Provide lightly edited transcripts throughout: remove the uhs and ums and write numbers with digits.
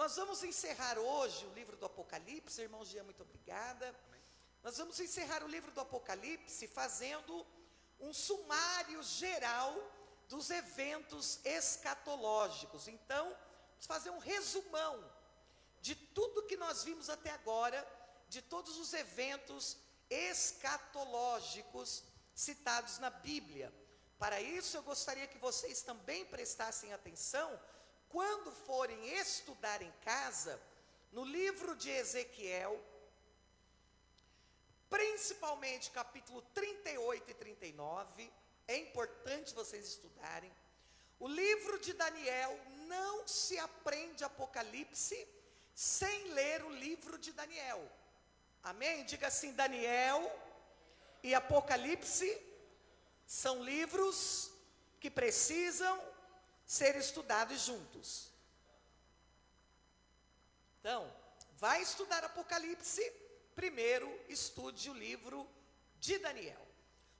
Nós vamos encerrar hoje o livro do Apocalipse, irmão Jean, muito obrigada. Amém. Nós vamos encerrar o livro do Apocalipse fazendo um sumário geral dos eventos escatológicos. Então, vamos fazer um resumão de tudo que nós vimos até agora, de todos os eventos escatológicos citados na Bíblia. Para isso, eu gostaria que vocês também prestassem atenção, quando forem estudar em casa, no livro de Ezequiel, principalmente capítulo 38 e 39, é importante vocês estudarem. O livro de Daniel, não se aprende Apocalipse sem ler o livro de Daniel. Amém? Diga assim: Daniel e Apocalipse são livros que precisam ser estudados juntos. Então, vai estudar Apocalipse, primeiro estude o livro de Daniel.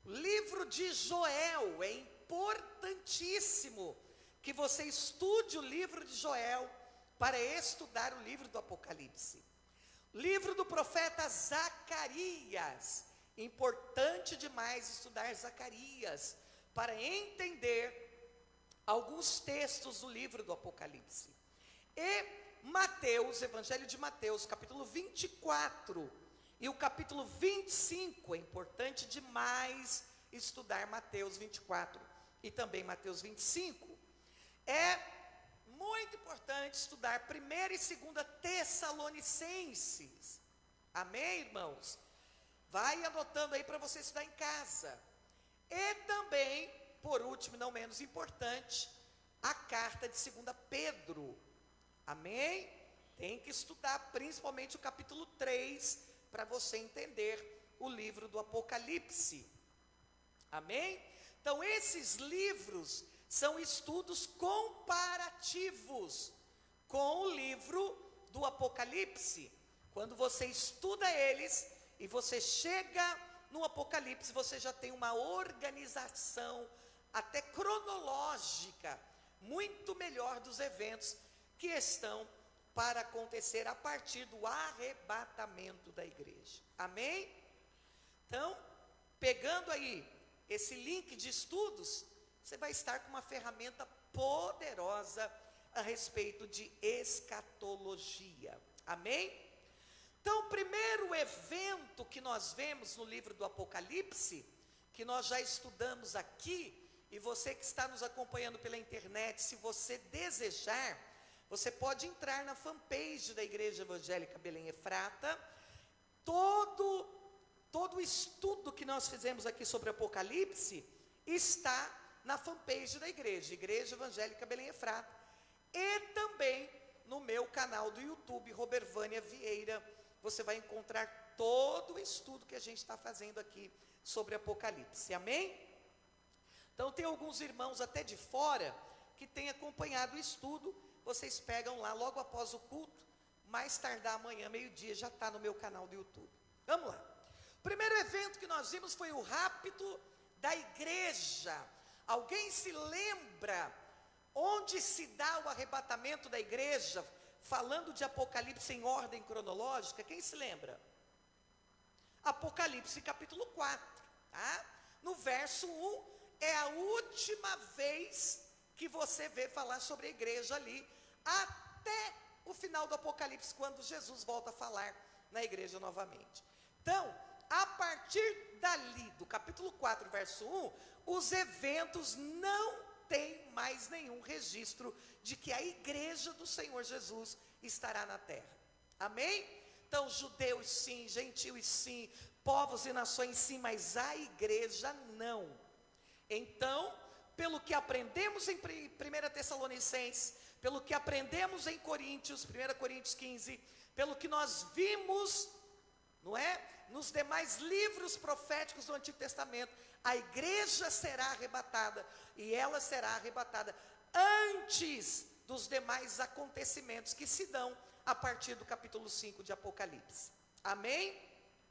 O livro de Joel, é importantíssimo que você estude o livro de Joel para estudar o livro do Apocalipse. Livro do profeta Zacarias, importante demais estudar Zacarias, para entender alguns textos do livro do Apocalipse. E Mateus, Evangelho de Mateus, capítulo 24 e o capítulo 25, é importante demais estudar Mateus 24 e também Mateus 25. É muito importante estudar 1ª e 2ª Tessalonicenses. Amém, irmãos? Vai anotando aí para você estudar em casa. E também, por último e não menos importante, a carta de 2 Pedro. Amém? Tem que estudar principalmente o capítulo 3 para você entender o livro do Apocalipse. Amém? Então, esses livros são estudos comparativos com o livro do Apocalipse. Quando você estuda eles e você chega no Apocalipse, você já tem uma organização até cronológica muito melhor dos eventos que estão para acontecer a partir do arrebatamento da igreja. Amém? Então, pegando aí esse link de estudos, você vai estar com uma ferramenta poderosa a respeito de escatologia. Amém? Então, o primeiro evento que nós vemos no livro do Apocalipse, que nós já estudamos aqui, e você que está nos acompanhando pela internet, se você desejar, você pode entrar na fanpage da Igreja Evangélica Belém Efrata. Todo o estudo que nós fizemos aqui sobre Apocalipse está na fanpage da igreja, Igreja Evangélica Belém Efrata, e também no meu canal do YouTube, Robervânia Vieira. Você vai encontrar todo o estudo que a gente está fazendo aqui sobre Apocalipse. Amém? Então, tem alguns irmãos até de fora que têm acompanhado o estudo. Vocês pegam lá logo após o culto, mais tardar amanhã, meio-dia, já está no meu canal do YouTube. Vamos lá. O primeiro evento que nós vimos foi o rapto da igreja. Alguém se lembra onde se dá o arrebatamento da igreja, falando de Apocalipse em ordem cronológica? Quem se lembra? Apocalipse capítulo 4, tá? No verso 1, é a última vez que você vê falar sobre a igreja ali, até o final do Apocalipse, quando Jesus volta a falar na igreja novamente. Então, a partir dali, do capítulo 4, verso 1, os eventos não têm mais nenhum registro de que a igreja do Senhor Jesus estará na terra. Amém? Então, judeus sim, gentios sim, povos e nações sim, mas a igreja não. Então, pelo que aprendemos em 1 Tessalonicenses, pelo que aprendemos em Coríntios, 1 Coríntios 15, pelo que nós vimos, não é? Nos demais livros proféticos do Antigo Testamento, a igreja será arrebatada, e ela será arrebatada antes dos demais acontecimentos que se dão a partir do capítulo 5 de Apocalipse. Amém?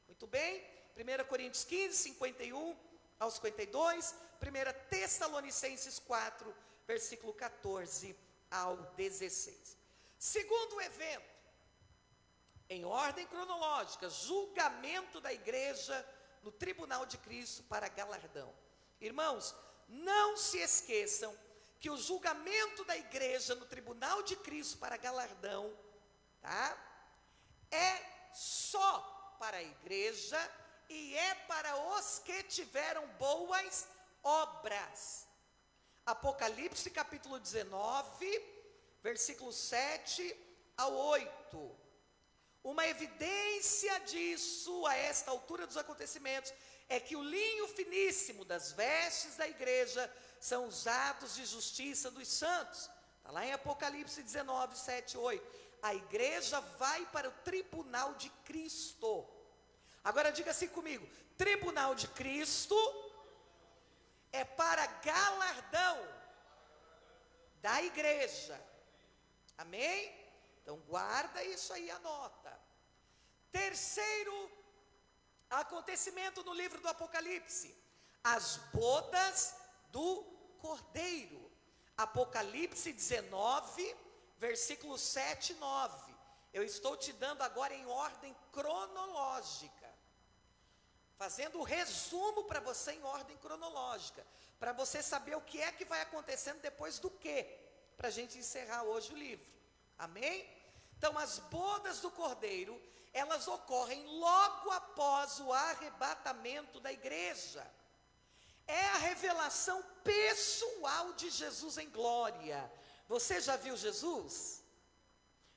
Muito bem. 1 Coríntios 15, 51 ao 52, 1 Tessalonicenses 4, versículo 14 ao 16. Segundo evento, em ordem cronológica, julgamento da igreja no tribunal de Cristo para galardão. Irmãos, não se esqueçam que o julgamento da igreja no tribunal de Cristo para galardão, tá? É só para a igreja e é para os que tiveram boas obras. Apocalipse capítulo 19, versículo 7 ao 8. Uma evidência disso, a esta altura dos acontecimentos, é que o linho finíssimo das vestes da igreja são os atos de justiça dos santos. Está lá em Apocalipse 19, 7 e 8. A igreja vai para o tribunal de Cristo. Agora diga assim comigo: tribunal de Cristo é para galardão da igreja. Amém? Então guarda isso aí, anota. Terceiro acontecimento no livro do Apocalipse: as bodas do Cordeiro. Apocalipse 19, versículos 7 e 9. Eu estou te dando agora em ordem cronológica, fazendo o resumo para você em ordem cronológica, para você saber o que é que vai acontecendo depois do quê, para a gente encerrar hoje o livro. Amém? Então, as bodas do Cordeiro, elas ocorrem logo após o arrebatamento da igreja. É a revelação pessoal de Jesus em glória. Você já viu Jesus?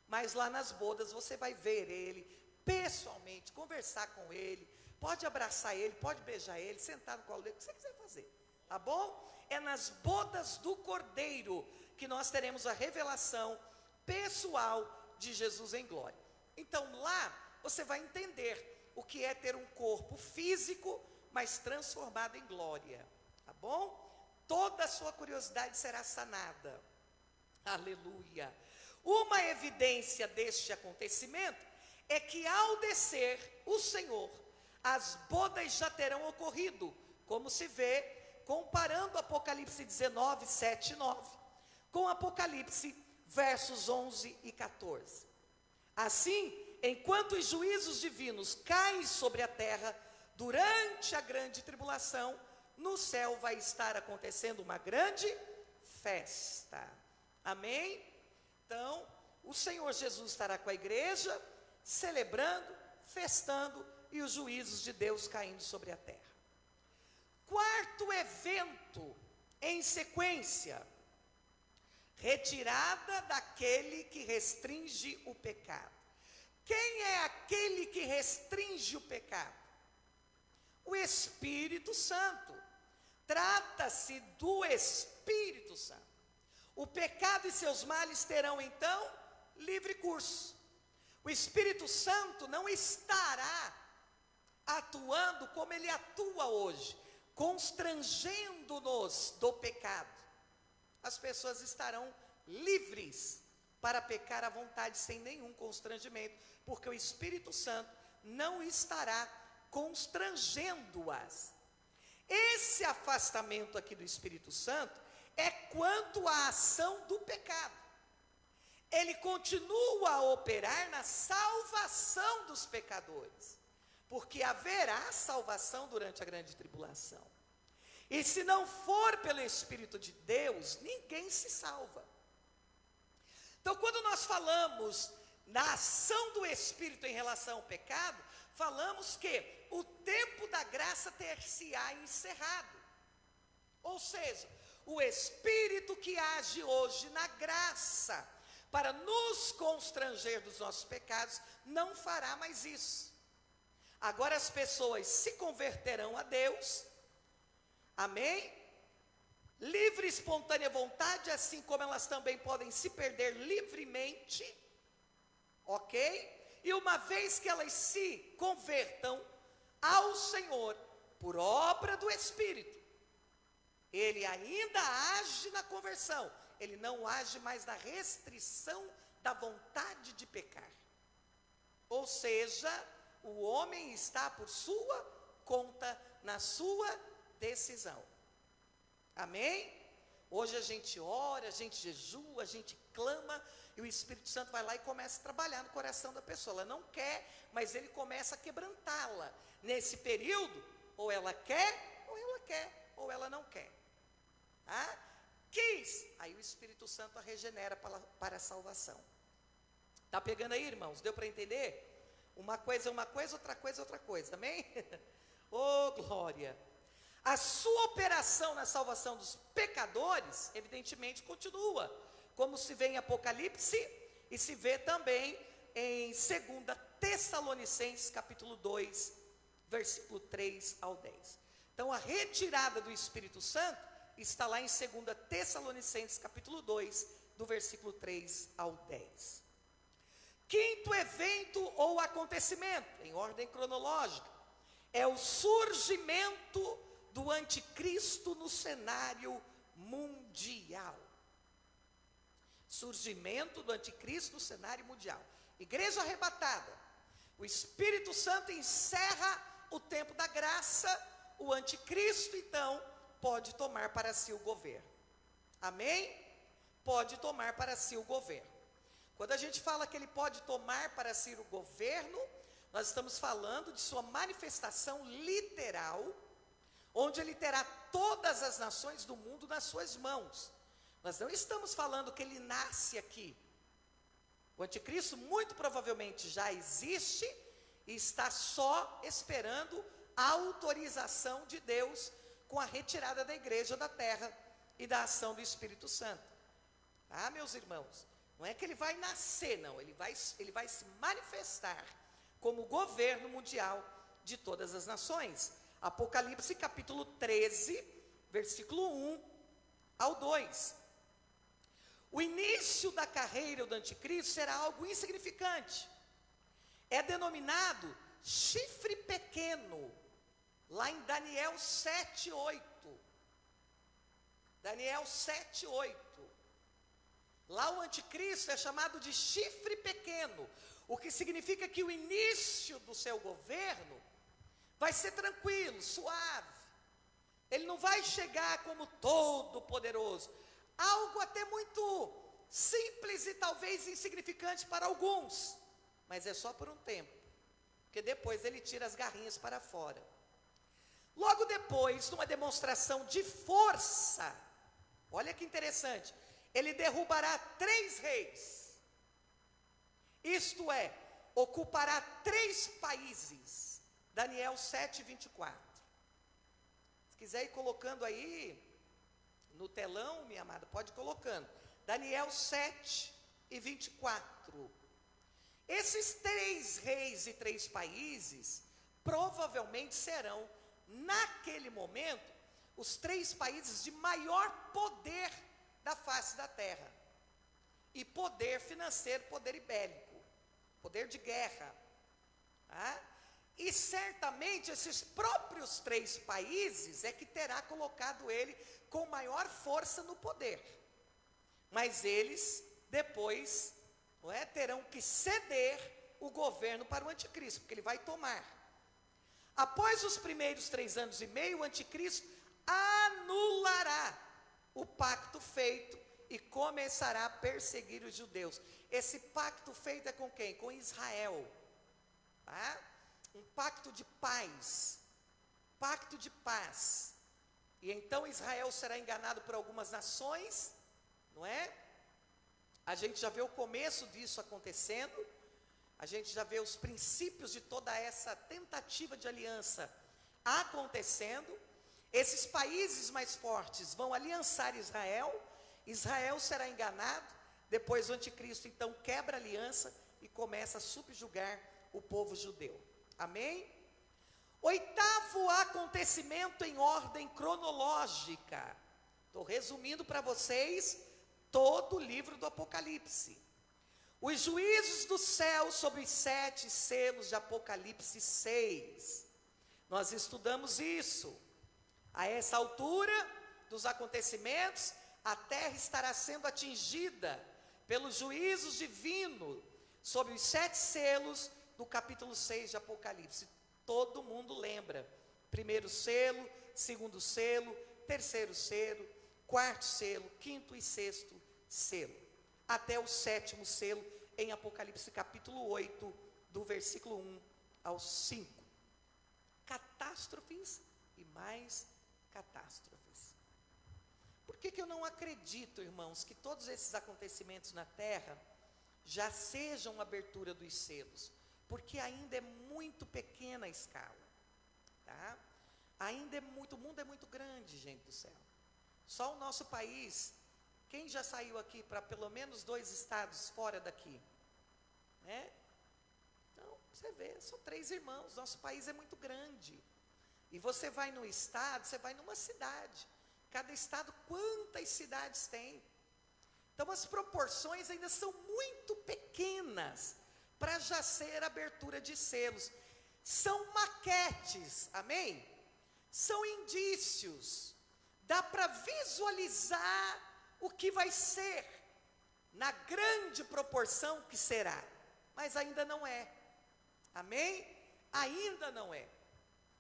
Mas lá nas bodas você vai ver ele pessoalmente, conversar com ele, pode abraçar ele, pode beijar ele, sentar no colo dele, o que você quiser fazer, tá bom? É nas bodas do Cordeiro que nós teremos a revelação pessoal de Jesus em glória. Então lá você vai entender o que é ter um corpo físico, mas transformado em glória, tá bom? Toda a sua curiosidade será sanada. Aleluia. Uma evidência deste acontecimento é que ao descer o Senhor, as bodas já terão ocorrido, como se vê comparando Apocalipse 19, 7 e 9, com Apocalipse versos 11 e 14. Assim, enquanto os juízos divinos caem sobre a terra, durante a grande tribulação, no céu vai estar acontecendo uma grande festa. Amém? Então, o Senhor Jesus estará com a igreja, celebrando, festando, e os juízos de Deus caindo sobre a terra. Quarto evento em sequência: retirada daquele que restringe o pecado. Quem é aquele que restringe o pecado? O Espírito Santo. Trata-se do Espírito Santo. O pecado e seus males terão então livre curso. O Espírito Santo não estará atuando como ele atua hoje, constrangendo-nos do pecado. As pessoas estarão livres para pecar à vontade sem nenhum constrangimento, porque o Espírito Santo não estará constrangendo-as. Esse afastamento aqui do Espírito Santo é quanto à ação do pecado. Ele continua a operar na salvação dos pecadores, porque haverá salvação durante a grande tribulação. E se não for pelo Espírito de Deus, ninguém se salva. Então, quando nós falamos na ação do Espírito em relação ao pecado, falamos que o tempo da graça ter-se-á encerrado. Ou seja, o Espírito que age hoje na graça para nos constranger dos nossos pecados, não fará mais isso. Agora as pessoas se converterão a Deus, amém? Livre e espontânea vontade, assim como elas também podem se perder livremente, ok? E uma vez que elas se convertam ao Senhor, por obra do Espírito, Ele ainda age na conversão, Ele não age mais na restrição da vontade de pecar. Ou seja, o homem está por sua conta, na sua decisão. Amém? Hoje a gente ora, a gente jejua, a gente clama, e o Espírito Santo vai lá e começa a trabalhar no coração da pessoa. Ela não quer, mas ele começa a quebrantá-la. Nesse período, ou ela quer, ou ela não quer. Tá? Quis, aí o Espírito Santo a regenera para a salvação. Está pegando aí, irmãos? Deu para entender? Uma coisa é uma coisa, outra coisa é outra coisa, amém? Oh, glória! A sua operação na salvação dos pecadores, evidentemente, continua, como se vê em Apocalipse e se vê também em 2 Tessalonicenses, capítulo 2, versículo 3 ao 10. Então, a retirada do Espírito Santo está lá em 2 Tessalonicenses, capítulo 2, do versículo 3 ao 10. Quinto evento ou acontecimento, em ordem cronológica, é o surgimento do anticristo no cenário mundial. Surgimento do anticristo no cenário mundial. Igreja arrebatada. O Espírito Santo encerra o tempo da graça. O anticristo, então, pode tomar para si o governo. Amém? Pode tomar para si o governo. Quando a gente fala que ele pode tomar para si o governo, nós estamos falando de sua manifestação literal, onde ele terá todas as nações do mundo nas suas mãos. Nós não estamos falando que ele nasce aqui. O anticristo muito provavelmente já existe e está só esperando a autorização de Deus com a retirada da igreja da terra e da ação do Espírito Santo. Ah, meus irmãos, não é que ele vai nascer, não, ele vai se manifestar como governo mundial de todas as nações. Apocalipse capítulo 13, versículo 1 ao 2. O início da carreira do anticristo será algo insignificante. É denominado chifre pequeno, lá em Daniel 7:8. Daniel 7:8. Lá o anticristo é chamado de chifre pequeno, o que significa que o início do seu governo vai ser tranquilo, suave. Ele não vai chegar como todo poderoso. Algo até muito simples e talvez insignificante para alguns, mas é só por um tempo, porque depois ele tira as garrinhas para fora. Logo depois, numa demonstração de força, olha que interessante, ele derrubará 3 reis, isto é, ocupará 3 países. Daniel 7:24. Se quiser ir colocando aí no telão, minha amada, pode ir colocando. Daniel 7:24. Esses 3 reis e 3 países provavelmente serão, naquele momento, os 3 países de maior poder da face da terra. E poder financeiro, poder bélico, poder de guerra. Tá? E certamente esses próprios 3 países é que terá colocado ele com maior força no poder. Mas eles depois, não é, terão que ceder o governo para o anticristo, porque ele vai tomar. Após os primeiros 3 anos e meio, o anticristo anulará o pacto feito e começará a perseguir os judeus. Esse pacto feito é com quem? Com Israel. Tá? Um pacto de paz. Pacto de paz. E então Israel será enganado por algumas nações, não é? A gente já vê o começo disso acontecendo. A gente já vê os princípios de toda essa tentativa de aliança acontecendo. Esses países mais fortes vão aliançar Israel. Israel será enganado. Depois o anticristo então quebra a aliança e começa a subjugar o povo judeu. Amém? 8º acontecimento em ordem cronológica. Estou resumindo para vocês todo o livro do Apocalipse. Os juízos do céu sobre os 7 selos de Apocalipse 6. Nós estudamos isso. A essa altura dos acontecimentos, a terra estará sendo atingida pelos juízos divinos sobre os 7 selos do capítulo 6 de Apocalipse. Todo mundo lembra. 1º selo, 2º selo, 3º selo, 4º selo, 5º e 6º selo. até o 7º selo, em Apocalipse capítulo 8, do versículo 1 ao 5. Catástrofes e mais catástrofes. Por que eu não acredito, irmãos, que todos esses acontecimentos na terra já sejam abertura dos selos? Porque ainda é muito pequena a escala, tá? Ainda é muito, o mundo é muito grande, gente do céu. Só o nosso país, quem já saiu aqui para pelo menos 2 estados fora daqui? Né? Então, você vê, são 3 irmãos, nosso país é muito grande. E você vai no estado, você vai numa cidade. Cada estado, quantas cidades tem? Então, as proporções ainda são muito pequenas para já ser abertura de selos. São maquetes, amém? São indícios. Dá para visualizar o que vai ser, na grande proporção que será. Mas ainda não é. Amém? Ainda não é.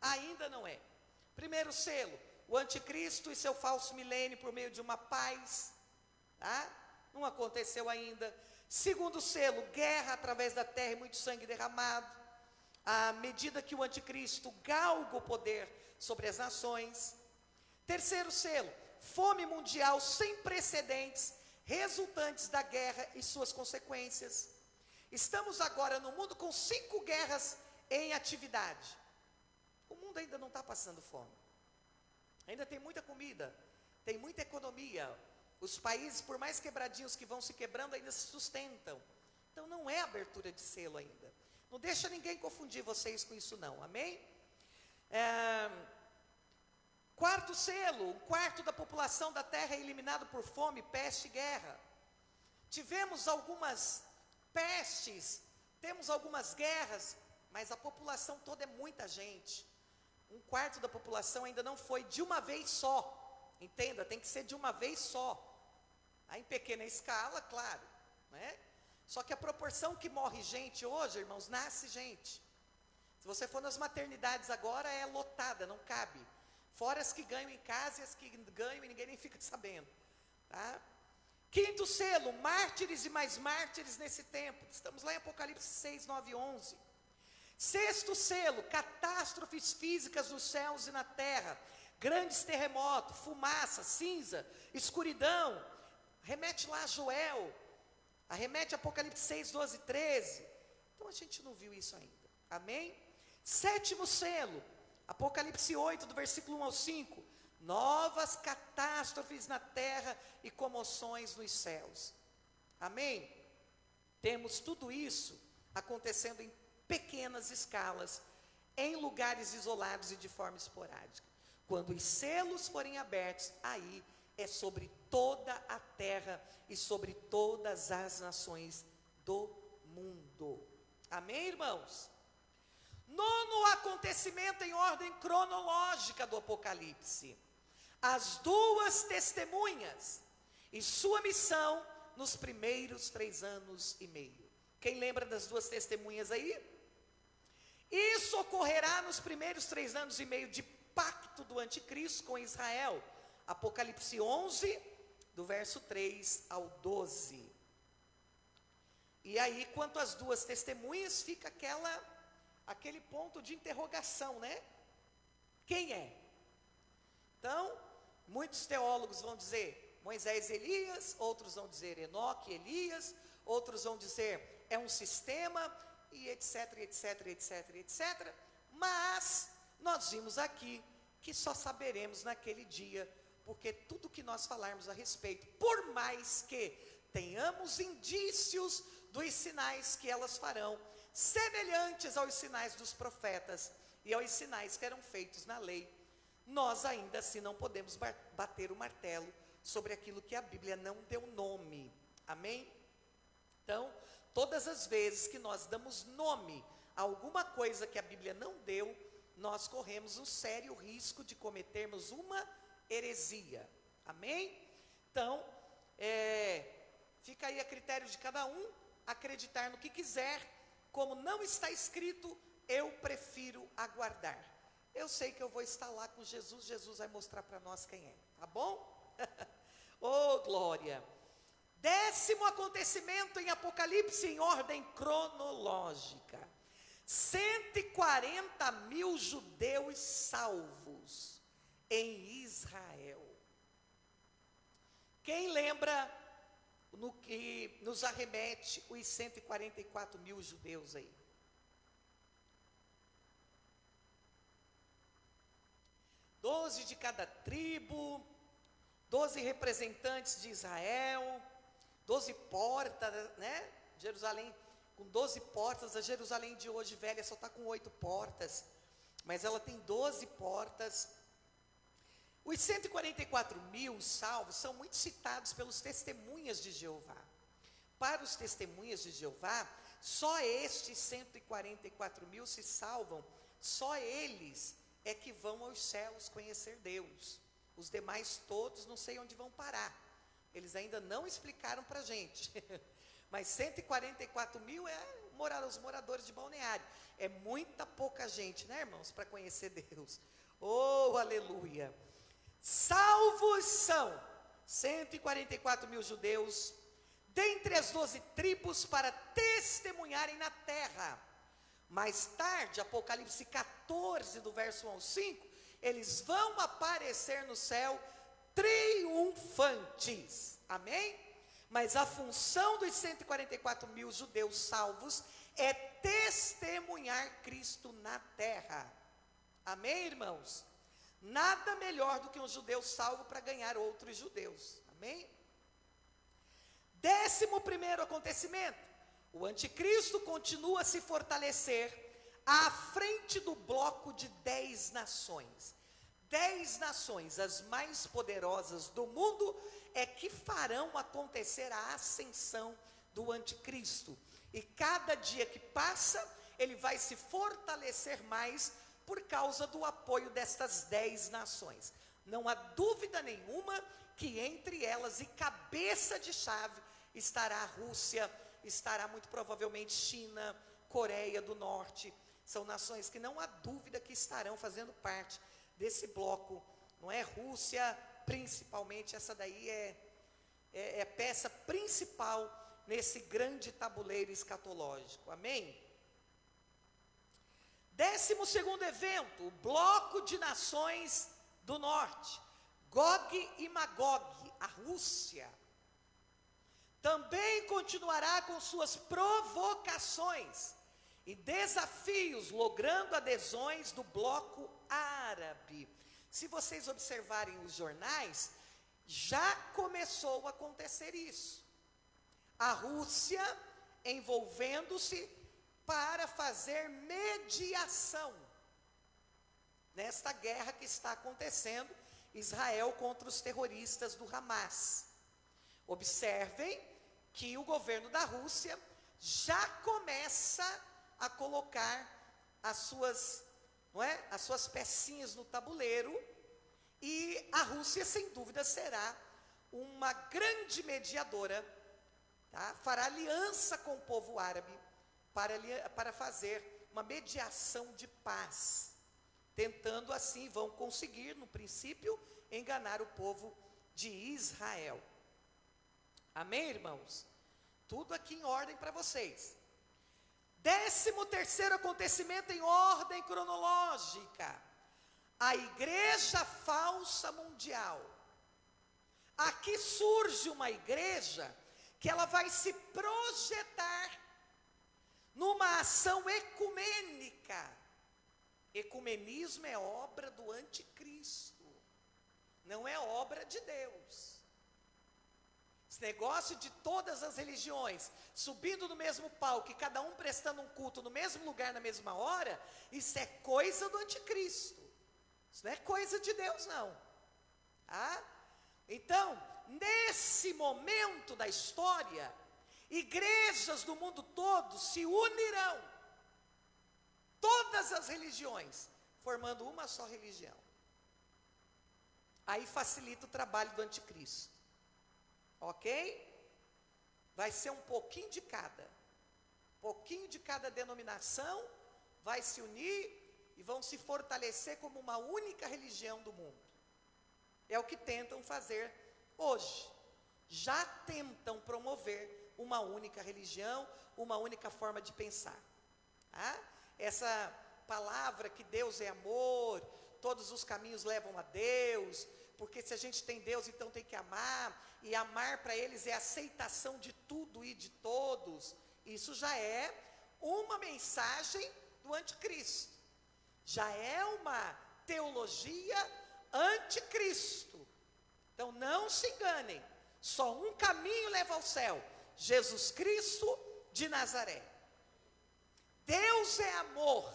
Ainda não é. Primeiro selo, o anticristo e seu falso milênio por meio de uma paz. Tá? Não aconteceu ainda. Segundo selo, guerra através da terra e muito sangue derramado. À medida que o anticristo galga o poder sobre as nações. Terceiro selo, fome mundial sem precedentes, resultantes da guerra e suas consequências. Estamos agora no mundo com 5 guerras em atividade. O mundo ainda não está passando fome. Ainda tem muita comida, tem muita economia. Os países, por mais quebradinhos que vão se quebrando, ainda se sustentam. Então não é abertura de selo ainda. Não deixa ninguém confundir vocês com isso não, amém? Quarto selo, 1/4 da população da terra é eliminado por fome, peste e guerra. Tivemos algumas pestes, temos algumas guerras, mas a população toda é muita gente. 1/4 da população ainda não foi de uma vez só. Entenda, tem que ser de uma vez só. Aí em pequena escala, claro, né? Só que a proporção que morre gente hoje, irmãos, nasce gente. Se você for nas maternidades agora, é lotada, não cabe. Fora as que ganham em casa e as que ganham e ninguém nem fica sabendo. Tá? Quinto selo, mártires e mais mártires nesse tempo. Estamos lá em Apocalipse 6, 9 e 11. Sexto selo, catástrofes físicas nos céus e na terra. Grandes terremotos, fumaça, cinza, escuridão. Remete lá a Joel. Arremete a Apocalipse 6, 12 e 13. Então a gente não viu isso ainda. Amém? Sétimo selo, Apocalipse 8, do versículo 1 ao 5. Novas catástrofes na terra e comoções nos céus. Amém? Temos tudo isso acontecendo em pequenas escalas, em lugares isolados e de forma esporádica. Quando os selos forem abertos, aí é sobre toda a terra e sobre todas as nações do mundo. Amém, irmãos? Nono acontecimento em ordem cronológica do Apocalipse. As 2 testemunhas e sua missão nos primeiros 3 anos e meio. Quem lembra das 2 testemunhas aí? Isso ocorrerá nos primeiros 3 anos e meio de pacto do anticristo com Israel. Apocalipse 11, do verso 3 ao 12. E aí, quanto às 2 testemunhas, fica aquele ponto de interrogação, né? Quem é? Então, muitos teólogos vão dizer Moisés e Elias, outros vão dizer Enoque e Elias, outros vão dizer é um sistema, e etc, etc, etc, etc. Mas, nós vimos aqui que só saberemos naquele dia, porque tudo que nós falarmos a respeito, por mais que tenhamos indícios dos sinais que elas farão, semelhantes aos sinais dos profetas e aos sinais que eram feitos na lei, nós ainda assim não podemos bater o martelo sobre aquilo que a Bíblia não deu nome. Amém? Então, todas as vezes que nós damos nome a alguma coisa que a Bíblia não deu, nós corremos um sério risco de cometermos uma heresia. Amém? Então, fica aí a critério de cada um acreditar no que quiser. Como não está escrito, eu prefiro aguardar. Eu sei que eu vou estar lá com Jesus, Jesus vai mostrar para nós quem é, tá bom? Oh, glória! 10º acontecimento em Apocalipse em ordem cronológica. 140 mil judeus salvos em Israel. Quem lembra no que nos arremete os 144 mil judeus aí? Doze de cada tribo, 12 representantes de Israel, 12 portas, né? Jerusalém com 12 portas. A Jerusalém de hoje velha só está com 8 portas, mas ela tem 12 portas. Os 144 mil salvos são muito citados pelos testemunhas de Jeová. Para os testemunhas de Jeová, só estes 144 mil se salvam, só eles é que vão aos céus conhecer Deus. Os demais todos não sei onde vão parar. Eles ainda não explicaram para a gente. Mas 144 mil os moradores de Balneário. É muita pouca gente, né, irmãos, para conhecer Deus. Oh, aleluia! Salvos são 144 mil judeus, dentre as 12 tribos, para testemunharem na terra. Mais tarde, Apocalipse 14, do verso 1 ao 5, eles vão aparecer no céu triunfantes. Amém? Mas a função dos 144 mil judeus salvos é testemunhar Cristo na terra. Amém, irmãos? Nada melhor do que um judeu salvo para ganhar outros judeus. Amém? 11º acontecimento. O anticristo continua a se fortalecer à frente do bloco de 10 nações. 10 nações, as mais poderosas do mundo, é que farão acontecer a ascensão do anticristo. E cada dia que passa, ele vai se fortalecer mais por causa do apoio destas 10 nações. Não há dúvida nenhuma que entre elas, e cabeça de chave, estará a Rússia, estará muito provavelmente China, Coreia do Norte. São nações que não há dúvida que estarão fazendo parte desse bloco, não é? Rússia, principalmente, essa daí é a peça principal nesse grande tabuleiro escatológico. Amém? 12º evento, o bloco de nações do norte, Gog e Magog, a Rússia, também continuará com suas provocações e desafios, logrando adesões do bloco árabe. Se vocês observarem os jornais, já começou a acontecer isso. A Rússia envolvendo-se para fazer mediação nesta guerra que está acontecendo, Israel contra os terroristas do Hamas. Observem que o governo da Rússia já começa a colocar as suas pecinhas no tabuleiro, e a Rússia, sem dúvida, será uma grande mediadora, tá? Fará aliança com o povo árabe para fazer uma mediação de paz, tentando assim, vão conseguir, no princípio, enganar o povo de Israel. Amém, irmãos? Tudo aqui em ordem para vocês. 13º acontecimento em ordem cronológica, a igreja falsa mundial. Aqui surge uma igreja que ela vai se projetar numa ação ecumênica. Ecumenismo é obra do anticristo, não é obra de Deus. Esse negócio de todas as religiões subindo no mesmo palco e cada um prestando um culto no mesmo lugar na mesma hora, isso é coisa do anticristo. Isso não é coisa de Deus, não. Tá? Então, nesse momento da história, igrejas do mundo todo se unirão, todas as religiões, formando uma só religião. Aí facilita o trabalho do anticristo. Ok? Vai ser um pouquinho de cada denominação vai se unir e vão se fortalecer como uma única religião do mundo. É o que tentam fazer hoje. já tentam promover uma única religião, uma única forma de pensar. Tá? Essa palavra que Deus é amor, todos os caminhos levam a Deus, porque se a gente tem Deus, então tem que amar, e amar para eles é aceitação de tudo e de todos. Isso já é uma mensagem do anticristo, já é uma teologia anticristo. Então não se enganem, só um caminho leva ao céu: Jesus Cristo de Nazaré. Deus é amor,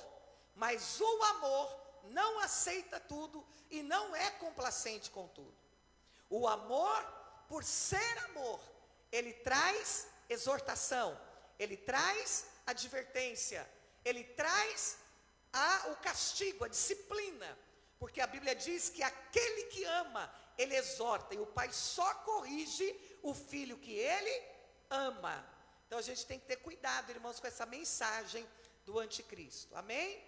mas o amor não aceita tudo e não é complacente com tudo. O amor, por ser amor, ele traz exortação, ele traz advertência, ele traz o castigo, a disciplina, porque a Bíblia diz que aquele que ama, ele exorta, e o pai só corrige o filho que ele ama. Então a gente tem que ter cuidado, irmãos, com essa mensagem do anticristo, amém?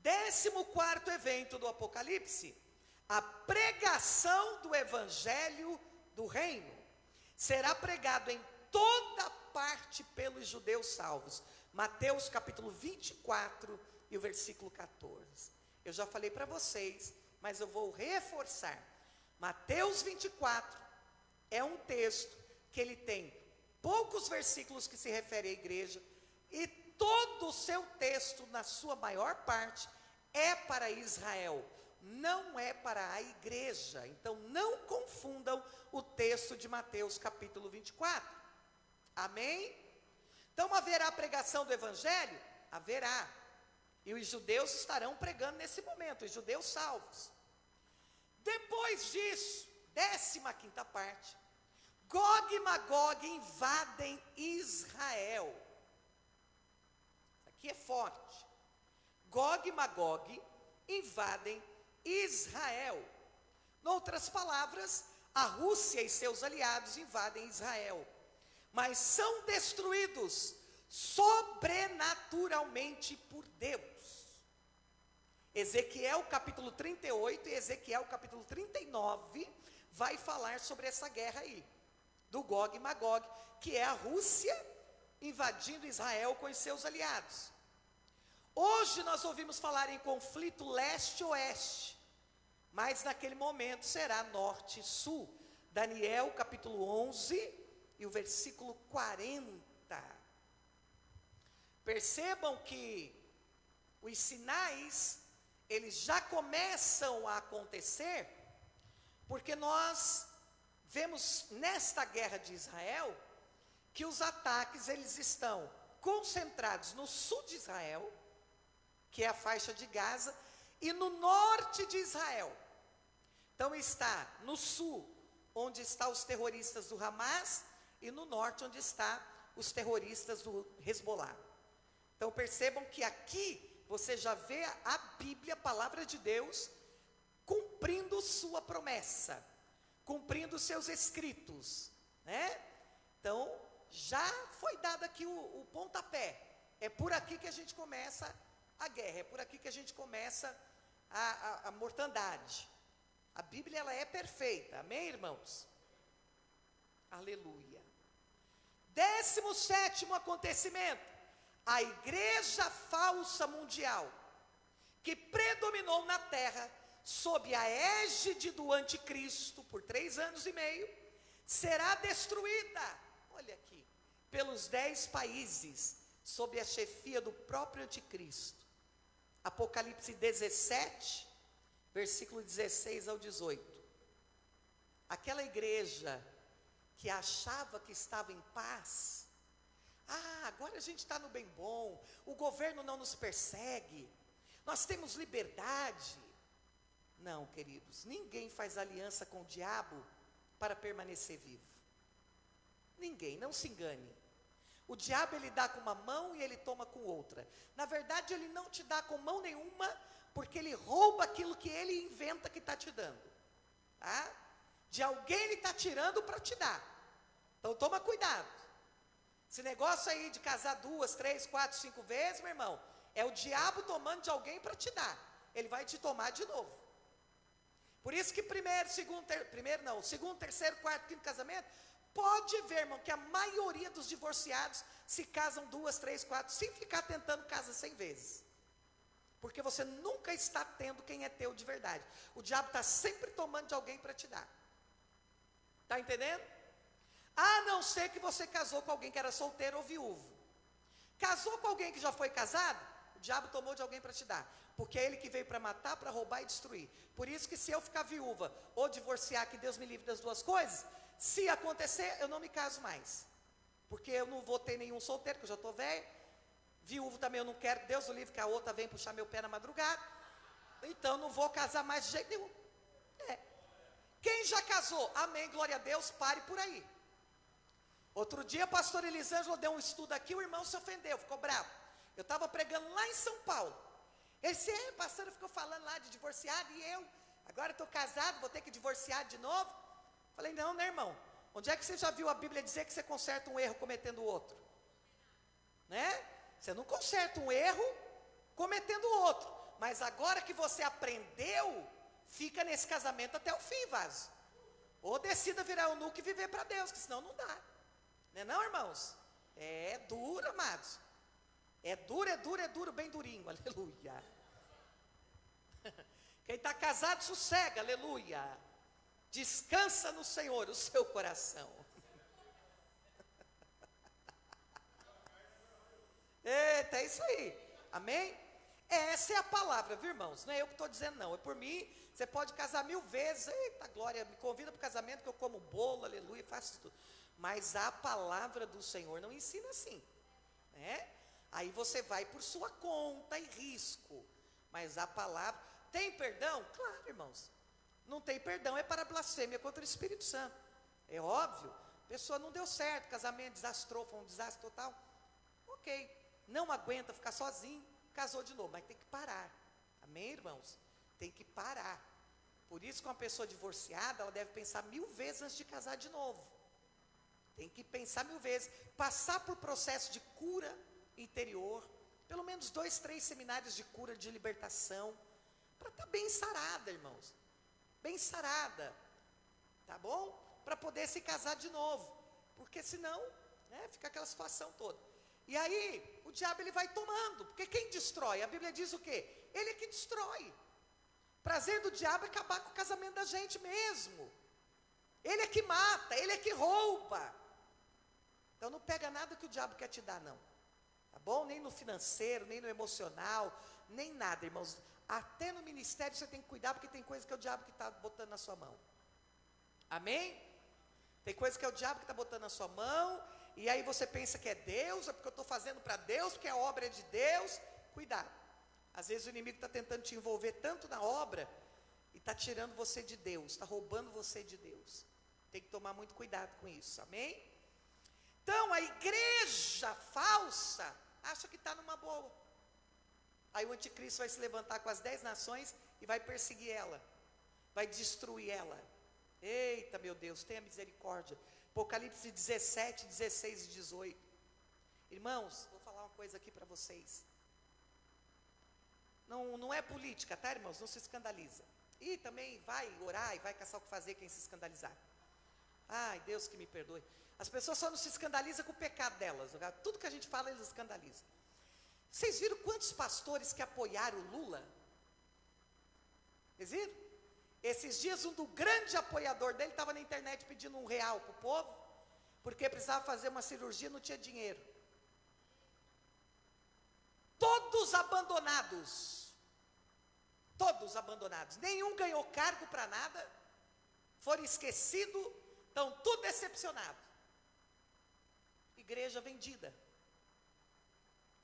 14º evento do Apocalipse, a pregação do evangelho do reino. Será pregado em toda parte pelos judeus salvos. Mateus capítulo 24 e o versículo 14. Eu já falei para vocês, mas eu vou reforçar. Mateus 24 é um texto que ele tem poucos versículos que se referem à igreja, e todo o seu texto, na sua maior parte, é para Israel, não é para a igreja. Então não confundam o texto de Mateus capítulo 24, amém? Então haverá pregação do evangelho? Haverá, e os judeus estarão pregando nesse momento, os judeus salvos. Depois disso, 15ª parte, Gog e Magog invadem Israel. Isso aqui é forte. Gog e Magog invadem Israel. Em outras palavras, a Rússia e seus aliados invadem Israel, mas são destruídos sobrenaturalmente por Deus. Ezequiel capítulo 38 e Ezequiel capítulo 39 vai falar sobre essa guerra aí, do Gog e Magog, que é a Rússia invadindo Israel com os seus aliados. Hoje nós ouvimos falar em conflito leste-oeste, mas naquele momento será norte e sul. Daniel capítulo 11 e o versículo 40. Percebam que os sinais, eles já começam a acontecer, porque nós vemos nesta guerra de Israel, que os ataques, eles estão concentrados no sul de Israel, que é a faixa de Gaza, e no norte de Israel. Então está no sul, onde estão os terroristas do Hamas, e no norte, onde estão os terroristas do Hezbollah. Então percebam que aqui você já vê a Bíblia, a palavra de Deus, cumprindo sua promessa, cumprindo seus escritos, né? Então já foi dado aqui o pontapé. É por aqui que a gente começa a guerra, é por aqui que a gente começa a mortandade. A Bíblia, ela é perfeita, amém, irmãos? Aleluia. 17º acontecimento, a igreja falsa mundial, que predominou na terra, sob a égide do anticristo, por 3 anos e meio, será destruída, olha aqui, pelos 10 países, sob a chefia do próprio anticristo. Apocalipse 17, versículo 16 ao 18. Aquela igreja que achava que estava em paz, agora a gente está no bem bom, o governo não nos persegue, nós temos liberdade. Não, queridos, ninguém faz aliança com o diabo para permanecer vivo. Ninguém, não se engane. O diabo, ele dá com uma mão e ele toma com outra. Na verdade, ele não te dá com mão nenhuma, porque ele rouba aquilo que ele inventa que está te dando. Tá? De alguém ele está tirando para te dar. Então toma cuidado. Esse negócio aí de casar 2, 3, 4, 5 vezes, meu irmão, é o diabo tomando de alguém para te dar. Ele vai te tomar de novo. Por isso que segundo, terceiro, quarto, quinto casamento, pode ver, irmão, que a maioria dos divorciados se casam 2, 3, 4, sem ficar tentando casa 100 vezes. Porque você nunca está tendo quem é teu de verdade. O diabo está sempre tomando de alguém para te dar. Está entendendo? A não ser que você casou com alguém que era solteiro ou viúvo. Casou com alguém que já foi casado, o diabo tomou de alguém para te dar. Porque é ele que veio para matar, para roubar e destruir. Por isso que se eu ficar viúva ou divorciar, que Deus me livre das duas coisas, se acontecer, eu não me caso mais. Porque eu não vou ter nenhum solteiro, que eu já estou velho. Viúvo também eu não quero, Deus o livre que a outra vem puxar meu pé na madrugada. Então não vou casar mais de jeito nenhum. Quem já casou? Amém, glória a Deus, pare por aí. Outro dia a pastora Elisângela deu um estudo aqui, o irmão se ofendeu, ficou bravo. Eu estava pregando lá em São Paulo. Ele disse, a pastora ficou falando lá de divorciado, e eu, agora estou casado, vou ter que divorciar de novo. Falei, não, né, irmão? Onde é que você já viu a Bíblia dizer que você conserta um erro cometendo outro? Né? Você não conserta um erro cometendo outro. Mas agora que você aprendeu, fica nesse casamento até o fim, vaso. Ou decida virar eunuco e viver para Deus, que senão não dá. Não é não, irmãos? É duro, amados. É duro, bem durinho, aleluia. Quem está casado, sossega, aleluia. Descansa no Senhor o seu coração. Eita, é isso aí, amém? Essa é a palavra, viu, irmãos? Não é eu que estou dizendo, não, é por mim. Você pode casar 1000 vezes, eita glória, me convida para o casamento que eu como bolo, aleluia, faço tudo. Mas a palavra do Senhor não ensina assim, né? Aí você vai por sua conta e risco. Mas a palavra, tem perdão? Claro, irmãos. Não tem perdão, é para blasfêmia contra o Espírito Santo. É óbvio, a pessoa não deu certo, casamento desastrou, foi um desastre total. Ok, não aguenta ficar sozinho, casou de novo, mas tem que parar. Amém, irmãos? Tem que parar. Por isso que uma pessoa divorciada, ela deve pensar 1000 vezes antes de casar de novo. Tem que pensar 1000 vezes, passar por processo de cura interior, pelo menos 2, 3 seminários de cura, de libertação, para estar bem sarada, irmãos, bem sarada, tá bom? Para poder se casar de novo, porque senão, né, fica aquela situação toda. E aí, o diabo ele vai tomando, porque quem destrói? A Bíblia diz o quê? Ele é que destrói. Prazer do diabo é acabar com o casamento da gente mesmo. Ele é que mata, ele é que rouba. Então não pega nada que o diabo quer te dar, não. Tá bom? Nem no financeiro, nem no emocional, nem nada, irmãos. Até no ministério você tem que cuidar, porque tem coisa que é o diabo que está botando na sua mão. Amém? Tem coisa que é o diabo que está botando na sua mão, e aí você pensa que é Deus, é porque eu estou fazendo para Deus, porque a obra é de Deus. Cuidado. Às vezes o inimigo está tentando te envolver tanto na obra, e está tirando você de Deus, está roubando você de Deus. Tem que tomar muito cuidado com isso, amém? Então a igreja falsa acha que está numa boa. Aí o anticristo vai se levantar com as 10 nações e vai perseguir ela, vai destruir ela. Eita, meu Deus, tenha misericórdia. Apocalipse 17, 16 e 18. Irmãos, vou falar uma coisa aqui para vocês. Não é política, tá, irmãos? Não se escandaliza. E também vai orar e vai caçar o que fazer quem se escandalizar. Ai, Deus que me perdoe. As pessoas só não se escandalizam com o pecado delas. Tudo que a gente fala, eles escandalizam. Vocês viram quantos pastores que apoiaram o Lula? Vocês viram? Esses dias um do grande apoiador dele estava na internet pedindo R$1 para o povo, porque precisava fazer uma cirurgia e não tinha dinheiro. Todos abandonados. Todos abandonados. Nenhum ganhou cargo para nada. Foram esquecidos. Estão tudo decepcionados. Igreja vendida.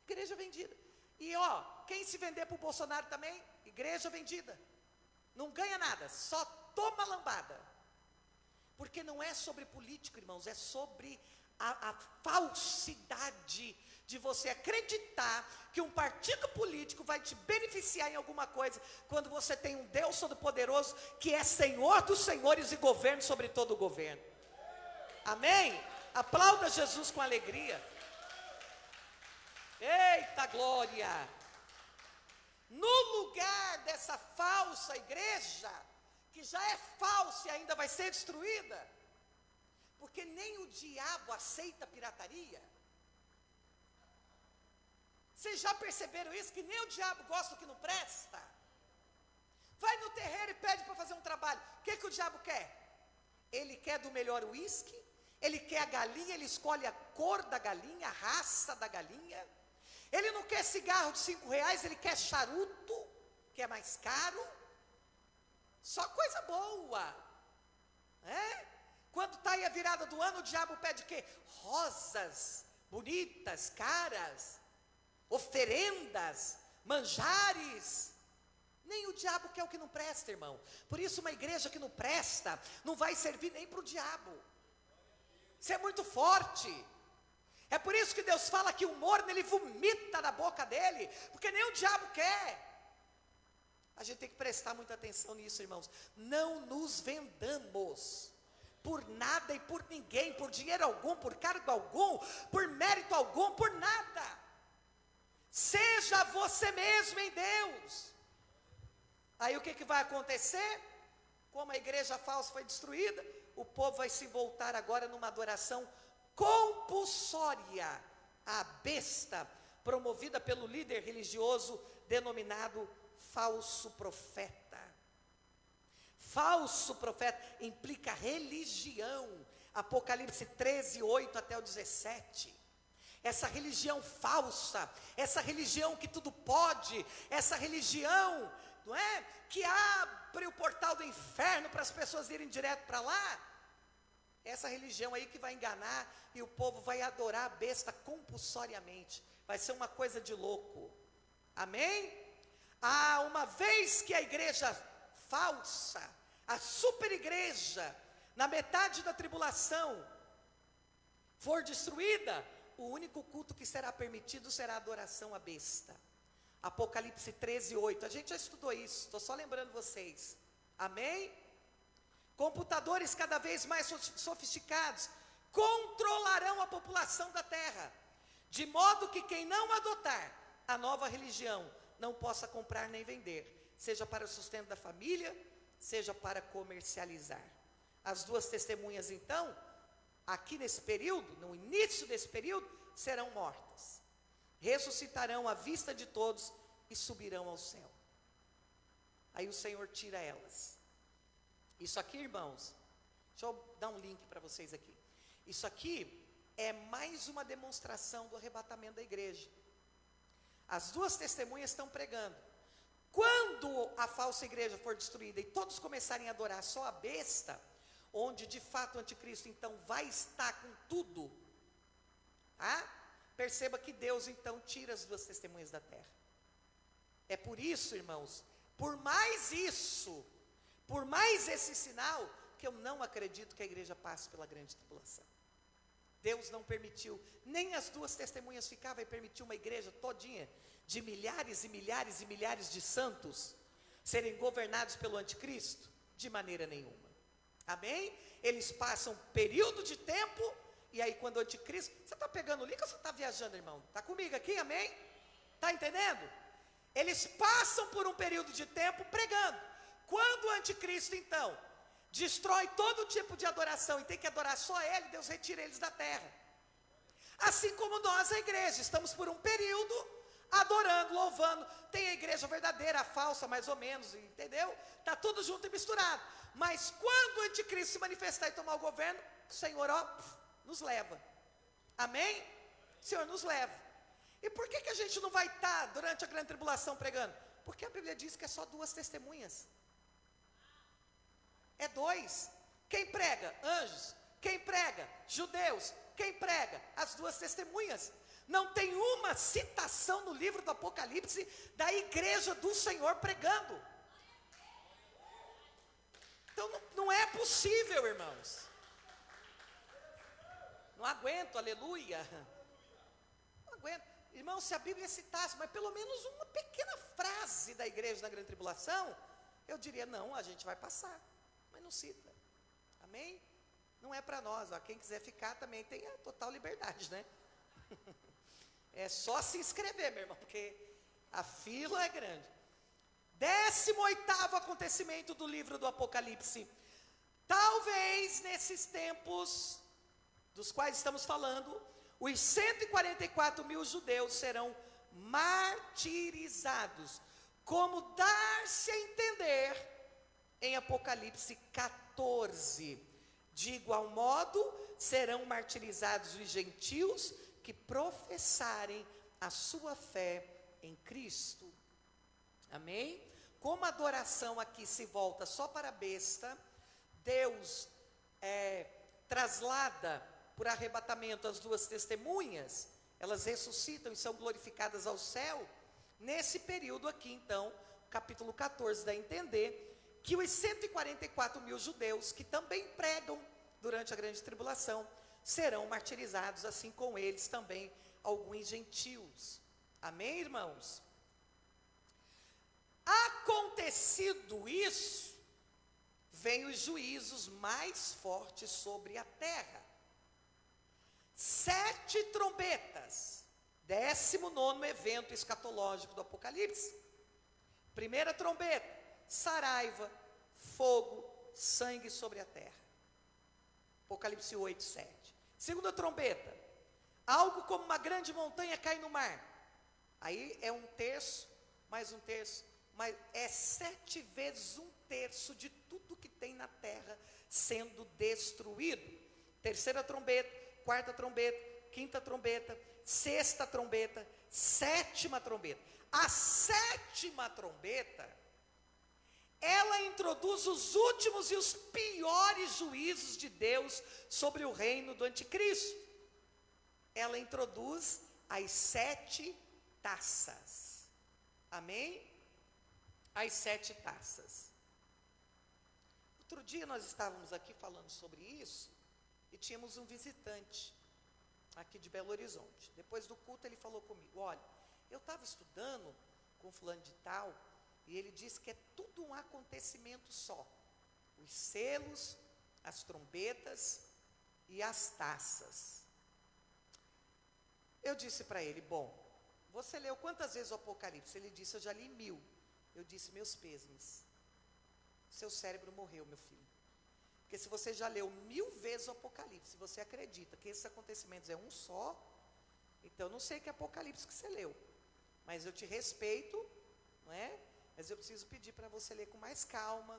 Igreja vendida. E ó, quem se vender para o Bolsonaro também, igreja vendida. Não ganha nada, só toma lambada. Porque não é sobre político, irmãos, é sobre a falsidade de você acreditar que um partido político vai te beneficiar em alguma coisa, quando você tem um Deus Todo-Poderoso, que é Senhor dos senhores e governo sobre todo o governo. Amém? Aplauda Jesus com alegria. Eita glória! No lugar dessa falsa igreja, que já é falsa e ainda vai ser destruída, porque nem o diabo aceita pirataria. Vocês já perceberam isso? Que nem o diabo gosta do que não presta. Vai no terreiro e pede para fazer um trabalho. O que o diabo quer? Ele quer do melhor uísque, ele quer a galinha, ele escolhe a cor da galinha, a raça da galinha. Ele não quer cigarro de R$5, ele quer charuto, que é mais caro. Só coisa boa. Quando está aí a virada do ano, o diabo pede o quê? Rosas, bonitas, caras, oferendas, manjares. Nem o diabo quer o que não presta, irmão. Por isso uma igreja que não presta, não vai servir nem para o diabo. Isso é muito forte. É por isso que Deus fala que o morno, ele vomita na boca dele, porque nem o diabo quer. A gente tem que prestar muita atenção nisso, irmãos. Não nos vendamos por nada e por ninguém, por dinheiro algum, por cargo algum, por mérito algum, por nada. Seja você mesmo em Deus. Aí o que vai acontecer? Como a igreja falsa foi destruída, o povo vai se voltar agora numa adoração compulsória à besta, promovida pelo líder religioso denominado falso profeta. Falso profeta implica religião. Apocalipse 13, 8 até o 17. Essa religião falsa, essa religião que tudo pode, essa religião, não é? Que abre o portal do inferno para as pessoas irem direto para lá. Essa religião aí que vai enganar e o povo vai adorar a besta compulsoriamente. Vai ser uma coisa de louco. Amém? Uma vez que a igreja falsa, a super igreja, na metade da tribulação, for destruída, o único culto que será permitido será a adoração à besta. Apocalipse 13, 8. A gente já estudou isso, estou só lembrando vocês. Amém? Computadores cada vez mais sofisticados controlarão a população da terra, de modo que quem não adotar a nova religião não possa comprar nem vender, seja para o sustento da família, seja para comercializar. As duas testemunhas, então, aqui nesse período, no início desse período, serão mortas, ressuscitarão à vista de todos e subirão ao céu. Aí o Senhor tira elas. Isso aqui, irmãos, deixa eu dar um link para vocês aqui. Isso aqui é mais uma demonstração do arrebatamento da igreja. As duas testemunhas estão pregando. Quando a falsa igreja for destruída e todos começarem a adorar só a besta, onde de fato o anticristo então vai estar com tudo, perceba que Deus então tira as duas testemunhas da terra. É por isso, irmãos, por mais esse sinal, que eu não acredito que a igreja passe pela grande tribulação. Deus não permitiu, nem as duas testemunhas ficar, vai permitir uma igreja todinha, de milhares e milhares e milhares de santos, serem governados pelo anticristo? De maneira nenhuma. Amém? Eles passam um período de tempo, e aí quando o anticristo, você está pegando o link ou você está viajando, irmão? Está comigo aqui, amém? Está entendendo? Eles passam por um período de tempo pregando. Quando o anticristo então destrói todo tipo de adoração e tem que adorar só ele, Deus retira eles da terra. Assim como nós, a igreja, estamos por um período adorando, louvando. Tem a igreja verdadeira, a falsa, mais ou menos, entendeu? Está tudo junto e misturado. Mas quando o anticristo se manifestar e tomar o governo, o Senhor, nos leva. Amém? O Senhor nos leva. E por que a gente não vai estar durante a grande tribulação pregando? Porque a Bíblia diz que é só duas testemunhas. É dois. Quem prega? Anjos. Quem prega? Judeus. Quem prega? As duas testemunhas. Não tem uma citação no livro do Apocalipse da igreja do Senhor pregando. Então não é possível, irmãos. Não aguento, aleluia. Não aguento. Irmão, se a Bíblia citasse, mas pelo menos uma pequena frase da igreja na grande tribulação, eu diria, não, a gente vai passar. Mas não cita. Amém? Não é para nós, quem quiser ficar também tem a total liberdade, né? É só se inscrever, meu irmão, porque a fila é grande. 18º acontecimento do livro do Apocalipse. Talvez nesses tempos dos quais estamos falando, os 144 mil judeus serão martirizados, como dá-se a entender em Apocalipse 14. De igual modo, serão martirizados os gentios que professarem a sua fé em Cristo. Amém? Como a adoração aqui se volta só para a besta, Deus traslada por arrebatamento as duas testemunhas, elas ressuscitam e são glorificadas ao céu. Nesse período aqui, então, capítulo 14 dá a entender que os 144 mil judeus, que também pregam durante a grande tribulação, serão martirizados, assim com eles também alguns gentios. Amém, irmãos? Acontecido isso, vem os juízos mais fortes sobre a terra. 7 trombetas, 19º evento escatológico do Apocalipse. Primeira trombeta, saraiva, fogo, sangue sobre a terra. Apocalipse 8, 7. Segunda trombeta, algo como uma grande montanha cai no mar. Aí é 1/3, mais 1/3, mas é 7 vezes 1/3 de tudo que tem na terra sendo destruído. Terceira trombeta, quarta trombeta, quinta trombeta, sexta trombeta, sétima trombeta. A sétima trombeta, ela introduz os últimos e os piores juízos de Deus sobre o reino do anticristo. Ela introduz as 7 taças. Amém? As 7 taças. Outro dia nós estávamos aqui falando sobre isso, e tínhamos um visitante aqui de Belo Horizonte. Depois do culto ele falou comigo: olha, eu estava estudando com fulano de tal, e ele disse que é tudo um acontecimento só. Os selos, as trombetas e as taças. Eu disse para ele: bom, você leu quantas vezes o Apocalipse? Ele disse: eu já li 1000. Eu disse: meus pêsames, seu cérebro morreu, meu filho. Porque se você já leu 1000 vezes o Apocalipse, você acredita que esses acontecimentos é um só, então eu não sei que Apocalipse que você leu, mas eu te respeito, não é? Mas eu preciso pedir para você ler com mais calma.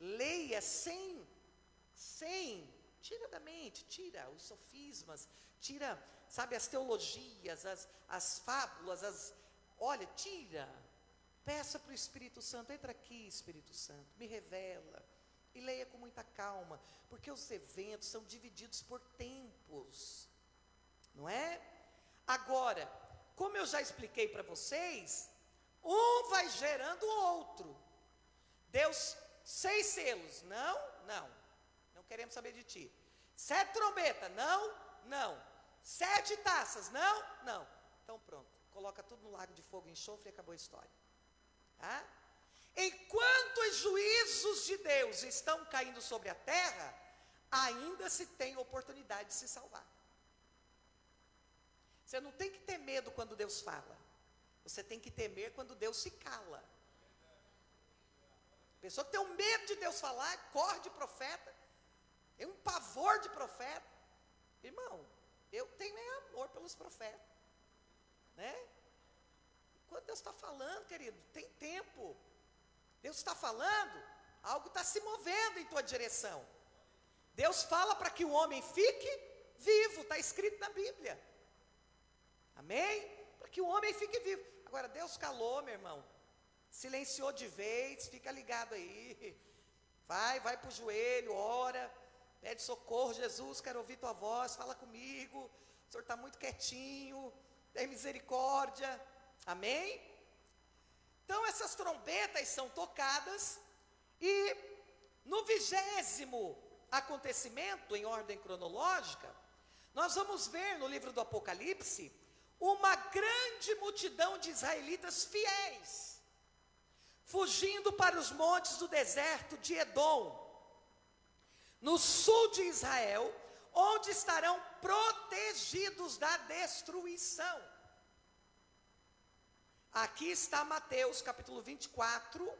Leia sem, tira da mente, tira os sofismas, tira, sabe, as teologias, as fábulas, olha, tira. Peça para o Espírito Santo: entra aqui, Espírito Santo, me revela. E leia com muita calma, porque os eventos são divididos por tempos, não é? Agora, como eu já expliquei para vocês, um vai gerando o outro. Deus, 6 selos, não queremos saber de ti. 7 trombetas, não. 7 taças, não. Então pronto, coloca tudo no lago de fogo e enxofre e acabou a história. Tá? Enquanto os juízos de Deus estão caindo sobre a terra, ainda se tem oportunidade de se salvar. Você não tem que ter medo quando Deus fala. Você tem que temer quando Deus se cala. A pessoa que tem um medo de Deus falar, corre de profeta, tem um pavor de profeta. Irmão, eu tenho amor pelos profetas, né? Quando Deus está falando, querido, tem tempo. Deus está falando, algo está se movendo em tua direção. Deus fala para que o homem fique vivo, está escrito na Bíblia. Amém? Para que o homem fique vivo. Agora, Deus calou, meu irmão, silenciou de vez, fica ligado aí. Vai para o joelho, ora, pede socorro: Jesus, quero ouvir tua voz, fala comigo. O Senhor está muito quietinho, tem misericórdia. Amém? Então essas trombetas são tocadas, e no 20º acontecimento, em ordem cronológica, nós vamos ver no livro do Apocalipse uma grande multidão de israelitas fiéis, fugindo para os montes do deserto de Edom, no sul de Israel, onde estarão protegidos da destruição. Aqui está Mateus capítulo 24,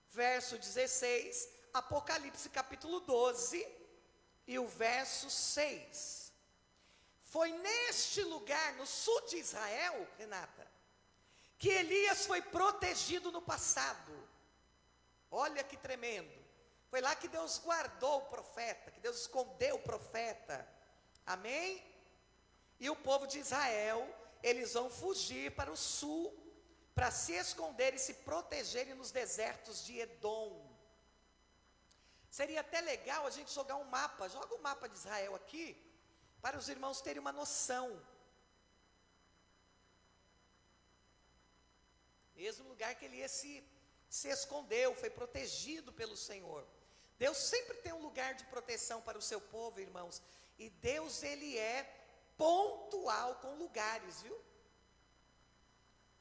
verso 16, Apocalipse capítulo 12 e o verso 6. Foi neste lugar, no sul de Israel, Renata, que Elias foi protegido no passado. Olha que tremendo. Foi lá que Deus guardou o profeta, que Deus escondeu o profeta. Amém? E o povo de Israel, eles vão fugir para o sul, para se esconder e se protegerem nos desertos de Edom. Seria até legal a gente jogar um mapa, joga o mapa de Israel aqui, para os irmãos terem uma noção. Mesmo lugar que Elias se escondeu, foi protegido pelo Senhor. Deus sempre tem um lugar de proteção para o seu povo, irmãos. E Deus, ele é pontual com lugares, viu?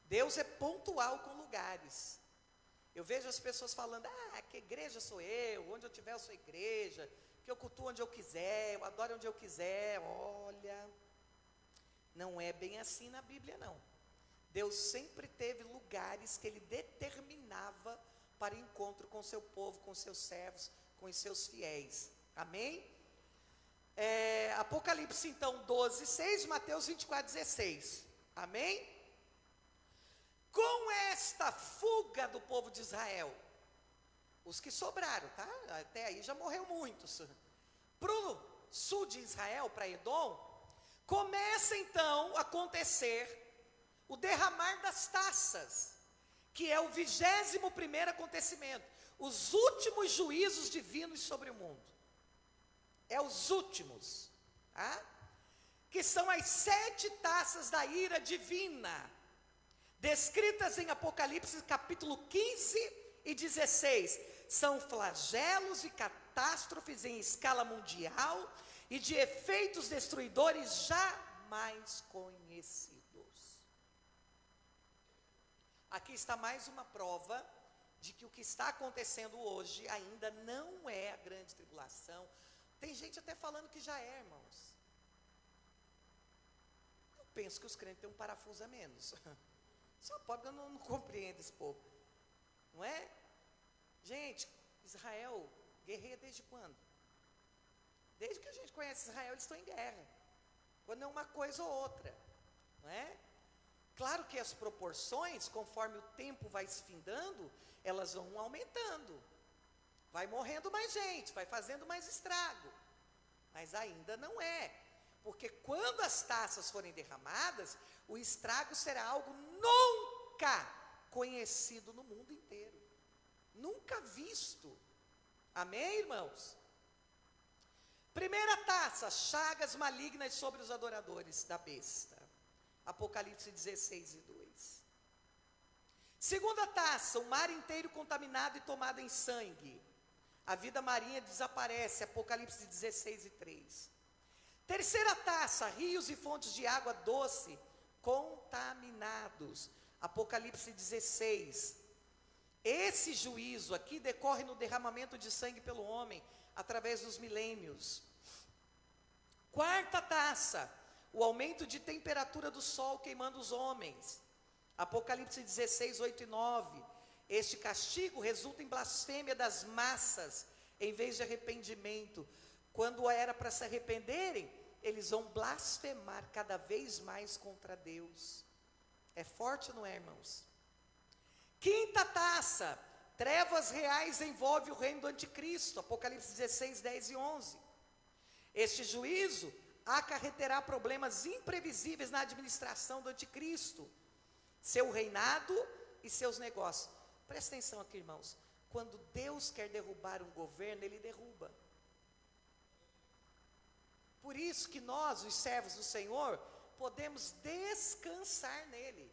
Deus é pontual com lugares. Eu vejo as pessoas falando, que igreja sou eu, onde eu estiver eu sou igreja, que eu cultuo onde eu quiser, eu adoro onde eu quiser. Olha, não é bem assim na Bíblia não. Deus sempre teve lugares que ele determinava para encontro com seu povo, com seus servos, com os seus fiéis. Amém? Apocalipse então 12, 6, Mateus 24, 16. Amém? Com esta fuga do povo de Israel, os que sobraram, tá? Até aí já morreu muitos. Para o sul de Israel, para Edom, começa então a acontecer o derramar das taças, que é o 21º acontecimento, os últimos juízos divinos sobre o mundo. É os últimos, tá? Que são as 7 taças da ira divina, descritas em Apocalipse capítulo 15 e 16, são flagelos e catástrofes em escala mundial e de efeitos destruidores jamais conhecidos. Aqui está mais uma prova de que o que está acontecendo hoje ainda não é a grande tribulação. Tem gente até falando que já é, irmãos. Eu penso que os crentes têm um parafuso a menos. Só pobre eu não compreendo esse povo. Não é? Gente, Israel guerreia desde quando? Desde que a gente conhece Israel, eles estão em guerra. Quando é uma coisa ou outra. Não é? Claro que as proporções, conforme o tempo vai se findando, elas vão aumentando. Vai morrendo mais gente, vai fazendo mais estrago. Mas ainda não é. Porque quando as taças forem derramadas, o estrago será algo nunca conhecido no mundo inteiro. Nunca visto. Amém, irmãos? Primeira taça, chagas malignas sobre os adoradores da besta. Apocalipse 16 e 2. Segunda taça, o mar inteiro contaminado e tomado em sangue. A vida marinha desaparece. Apocalipse 16 e 3. Terceira taça, rios e fontes de água doce contaminados. Apocalipse 16. Esse juízo aqui decorre no derramamento de sangue pelo homem, através dos milênios. Quarta taça, o aumento de temperatura do sol queimando os homens. Apocalipse 16, 8 e 9. Este castigo resulta em blasfêmia das massas, em vez de arrependimento. Quando era para se arrependerem, eles vão blasfemar cada vez mais contra Deus. É forte, não é, irmãos? Quinta taça, trevas reais envolve o reino do anticristo. Apocalipse 16, 10 e 11. Este juízo acarreterá problemas imprevisíveis na administração do anticristo, seu reinado e seus negócios. Presta atenção aqui, irmãos. Quando Deus quer derrubar um governo, Ele derruba. Por isso que nós, os servos do Senhor, podemos descansar nele,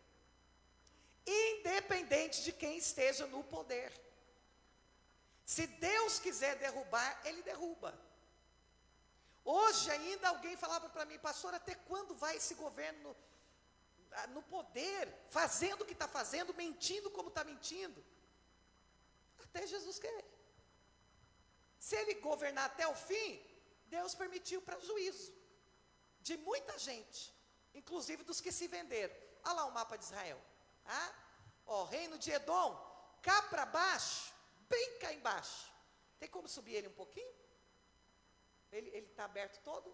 independente de quem esteja no poder. Se Deus quiser derrubar, Ele derruba. Hoje ainda alguém falava para mim, pastor, até quando vai esse governo no poder, fazendo o que está fazendo, mentindo como está mentindo? Até Jesus querer. Se ele governar até o fim, Deus permitiu para juízo de muita gente, inclusive dos que se venderam. Olha lá o mapa de Israel. Tá? Ó, reino de Edom, cá para baixo, bem cá embaixo. Tem como subir ele um pouquinho? Ele está aberto todo?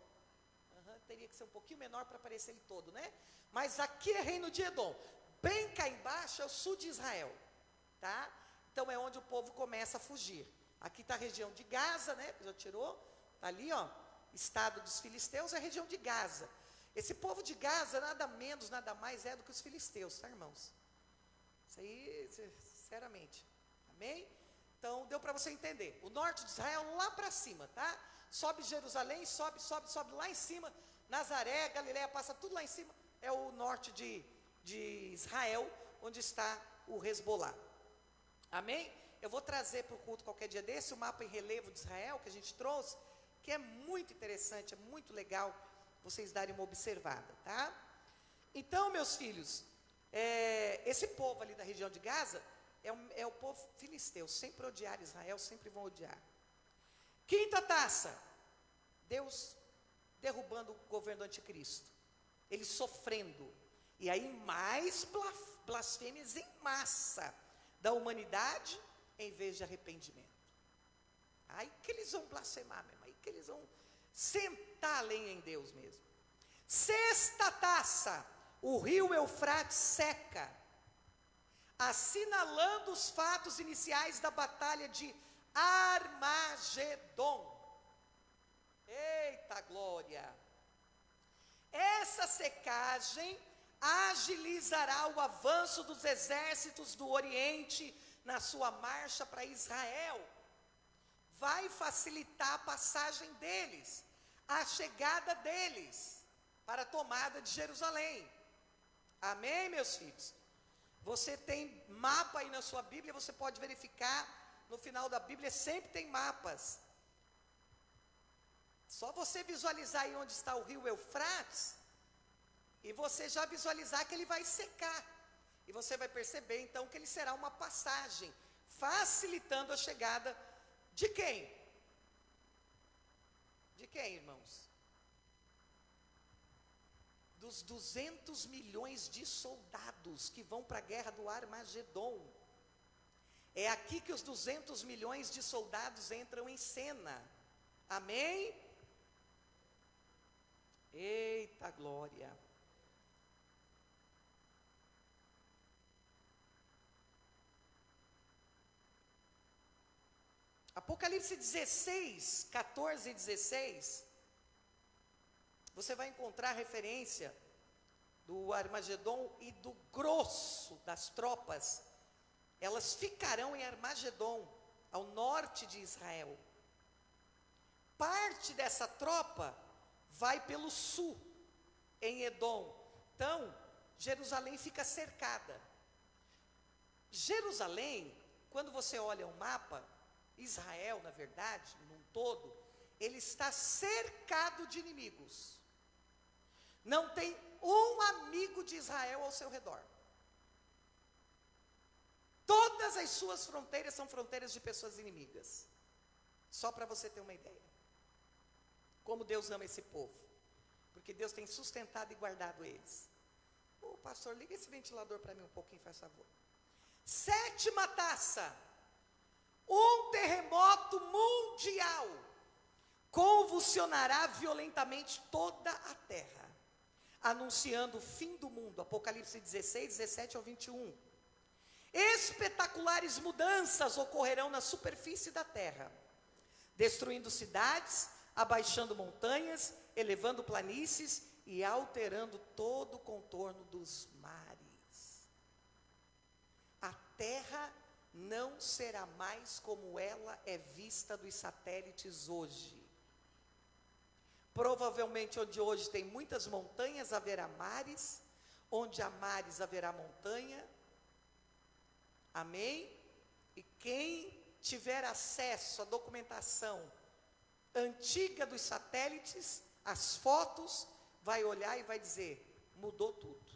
Teria que ser um pouquinho menor para aparecer ele todo, né? Mas aqui é reino de Edom. Bem cá embaixo é o sul de Israel, tá? Então é onde o povo começa a fugir. Aqui está a região de Gaza, né? Já tirou? Tá ali, ó, estado dos filisteus, é a região de Gaza. Esse povo de Gaza nada menos, nada mais é do que os filisteus, tá, irmãos? Isso aí, sinceramente. Amém? Então, deu para você entender. O norte de Israel lá para cima, tá? Sobe Jerusalém, sobe lá em cima. Nazaré, Galileia, passa tudo lá em cima. É o norte de Israel, onde está o Hezbolá. Amém? Eu vou trazer para o culto qualquer dia desse o mapa em relevo de Israel que a gente trouxe, que é muito interessante, é muito legal vocês darem uma observada, tá? Então, meus filhos, esse povo ali da região de Gaza é o povo filisteu, sempre odiar Israel, sempre vão odiar. Quinta taça, Deus derrubando o governo do anticristo, ele sofrendo, e aí mais blasfêmias em massa da humanidade, em vez de arrependimento. Aí que eles vão blasfemar mesmo, aí que eles vão sentar a lenha em Deus mesmo. Sexta taça, o rio Eufrates seca, assinalando os fatos iniciais da batalha de Armagedon. Eita glória! Essa secagem agilizará o avanço dos exércitos do Oriente na sua marcha para Israel. Vai facilitar a passagem deles, a chegada deles para a tomada de Jerusalém. Amém, meus filhos? Você tem mapa aí na sua Bíblia, você pode verificar, no final da Bíblia sempre tem mapas. Só você visualizar aí onde está o rio Eufrates, e você já visualizar que ele vai secar. E você vai perceber então que ele será uma passagem, facilitando a chegada de quem? De quem, irmãos? Dos 200 milhões de soldados que vão para a guerra do Armagedon. É aqui que os 200 milhões de soldados entram em cena. Amém? Eita glória! Apocalipse 16, 14 e 16, você vai encontrar referência do Armagedon e do grosso das tropas. Elas ficarão em Armagedon, ao norte de Israel. Parte dessa tropa vai pelo sul, em Edom. Então, Jerusalém fica cercada. Jerusalém, quando você olha o mapa, Israel, na verdade, num todo, ele está cercado de inimigos. Não tem um amigo de Israel ao seu redor. Todas as suas fronteiras são fronteiras de pessoas inimigas. Só para você ter uma ideia. Como Deus ama esse povo. Porque Deus tem sustentado e guardado eles. Ô pastor, liga esse ventilador para mim um pouquinho, faz favor. Sétima taça. Um terremoto mundial convulsionará violentamente toda a terra, anunciando o fim do mundo. Apocalipse 16, 17 ao 21. Espetaculares mudanças ocorrerão na superfície da terra, destruindo cidades, abaixando montanhas, elevando planícies e alterando todo o contorno dos mares. A terra não será mais como ela é vista dos satélites hoje. Provavelmente onde hoje tem muitas montanhas haverá mares, onde há mares haverá montanha. Amém? E quem tiver acesso à documentação antiga dos satélites, as fotos, vai olhar e vai dizer, mudou tudo.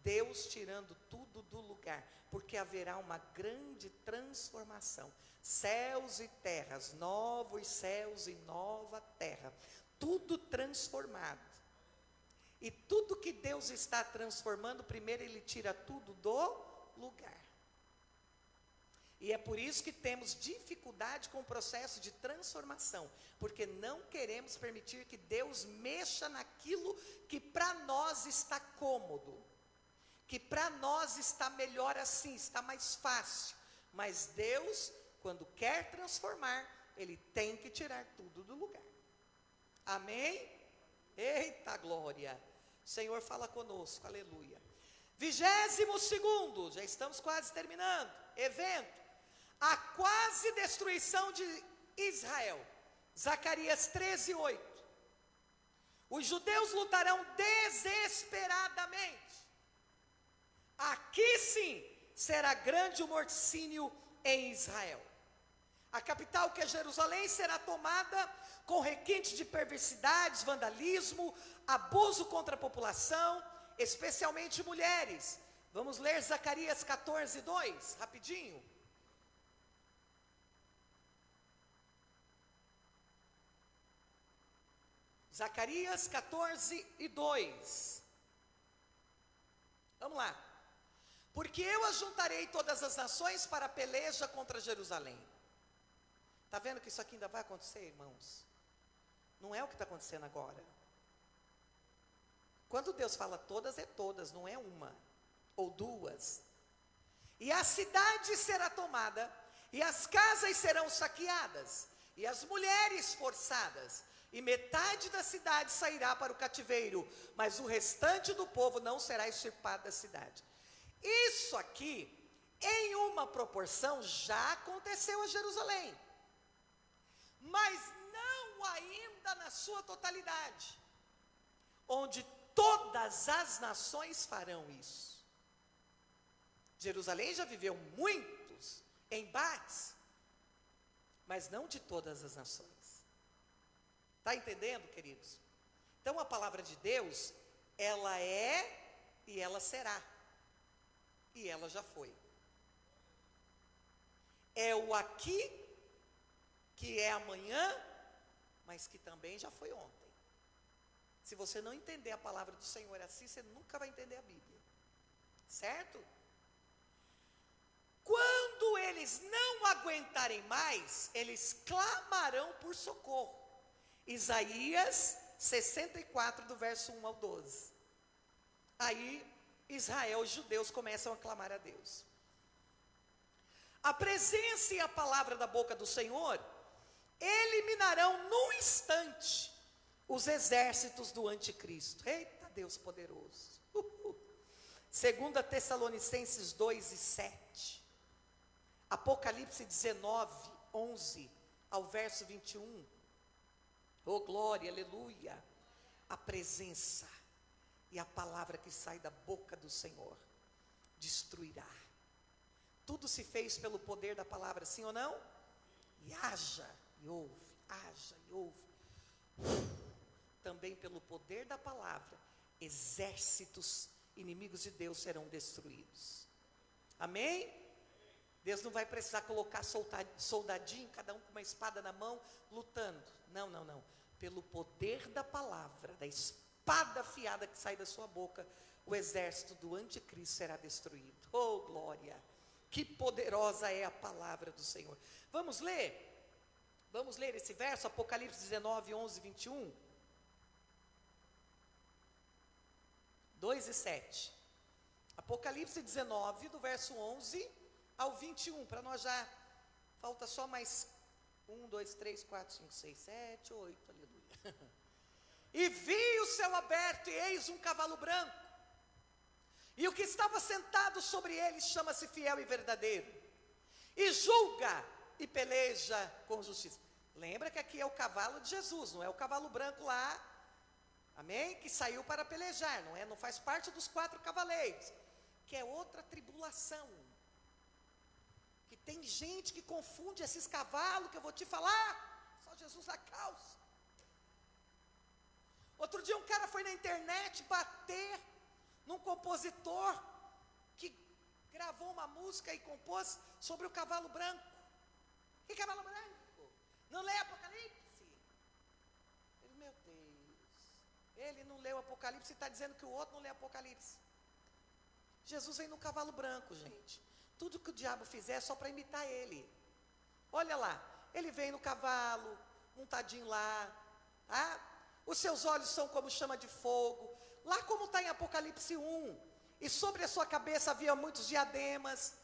Deus tirando tudo do lugar, porque haverá uma grande transformação. Céus e terras, novos céus e nova terra, tudo transformado. E tudo que Deus está transformando, primeiro Ele tira tudo do lugar. E é por isso que temos dificuldade com o processo de transformação, porque não queremos permitir que Deus mexa naquilo que para nós está cômodo, que para nós está melhor assim, está mais fácil. Mas Deus, quando quer transformar, Ele tem que tirar tudo do lugar. Amém? Eita glória! O Senhor fala conosco, aleluia. 22º, já estamos quase terminando, evento. A quase destruição de Israel. Zacarias 13:8. Os judeus lutarão desesperadamente. Aqui sim será grande o morticínio em Israel. A capital, que é Jerusalém, será tomada com requinte de perversidades, vandalismo, abuso contra a população, especialmente mulheres. Vamos ler Zacarias 14:2, rapidinho. Zacarias 14:2. Vamos lá. Porque eu ajuntarei todas as nações para a peleja contra Jerusalém. Está vendo que isso aqui ainda vai acontecer, irmãos? Não é o que está acontecendo agora. Quando Deus fala todas, é todas, não é uma ou duas. E a cidade será tomada, e as casas serão saqueadas, e as mulheres forçadas, e metade da cidade sairá para o cativeiro, mas o restante do povo não será extirpado da cidade. Isso aqui, em uma proporção, já aconteceu a Jerusalém, mas não ainda na sua totalidade, onde todas as nações farão isso. Jerusalém já viveu muitos embates, mas não de todas as nações. Está entendendo, queridos? Então a palavra de Deus, ela é e ela será. E ela já foi. É o aqui, que é amanhã, mas que também já foi ontem. Se você não entender a palavra do Senhor assim, você nunca vai entender a Bíblia. Certo? Quando eles não aguentarem mais, eles clamarão por socorro. Isaías 64, do verso 1 ao 12. Aí Israel, os judeus começam a clamar a Deus. A presença e a palavra da boca do Senhor eliminarão num instante os exércitos do anticristo. Eita Deus poderoso. 2 Tessalonicenses 2:7. Apocalipse 19, 11 ao verso 21. Oh glória, aleluia. A presença e a palavra que sai da boca do Senhor destruirá. Tudo se fez pelo poder da palavra, sim ou não? E haja e ouve, haja e ouve. Também pelo poder da palavra, exércitos inimigos de Deus serão destruídos. Amém? Deus não vai precisar colocar soldadinho, cada um com uma espada na mão, lutando. Não, não, não. Pelo poder da palavra, da espada afiada que sai da sua boca, o exército do anticristo será destruído. Oh, glória! Que poderosa é a palavra do Senhor. Vamos ler? Vamos ler esse verso, Apocalipse 19, 11, 21. 2 e 7. Apocalipse 19, do verso 11 ao 21. Para nós já, falta só mais 1, 2, 3, 4, 5, 6, 7, 8, aleluia. E vi o céu aberto, e eis um cavalo branco. E o que estava sentado sobre ele chama-se Fiel e Verdadeiro. E julga e peleja com justiça. Lembra que aqui é o cavalo de Jesus, não é o cavalo branco lá, amém? Que saiu para pelejar, não é? Não faz parte dos 4 cavaleiros, que é outra tribulação. Que tem gente que confunde esses cavalos, que eu vou te falar, só Jesus na causa. Outro dia um cara foi na internet bater num compositor que gravou uma música e compôs sobre o cavalo branco. Que cavalo branco? Não lê Apocalipse? Ele, meu Deus, Ele não leu Apocalipse e está dizendo que o outro não lê Apocalipse. Jesus vem no cavalo branco, gente. Tudo que o diabo fizer é só para imitar ele. Olha lá, ele vem no cavalo, montadinho lá, tá? Os seus olhos são como chama de fogo. Lá como está em Apocalipse 1. E sobre a sua cabeça havia muitos diademas,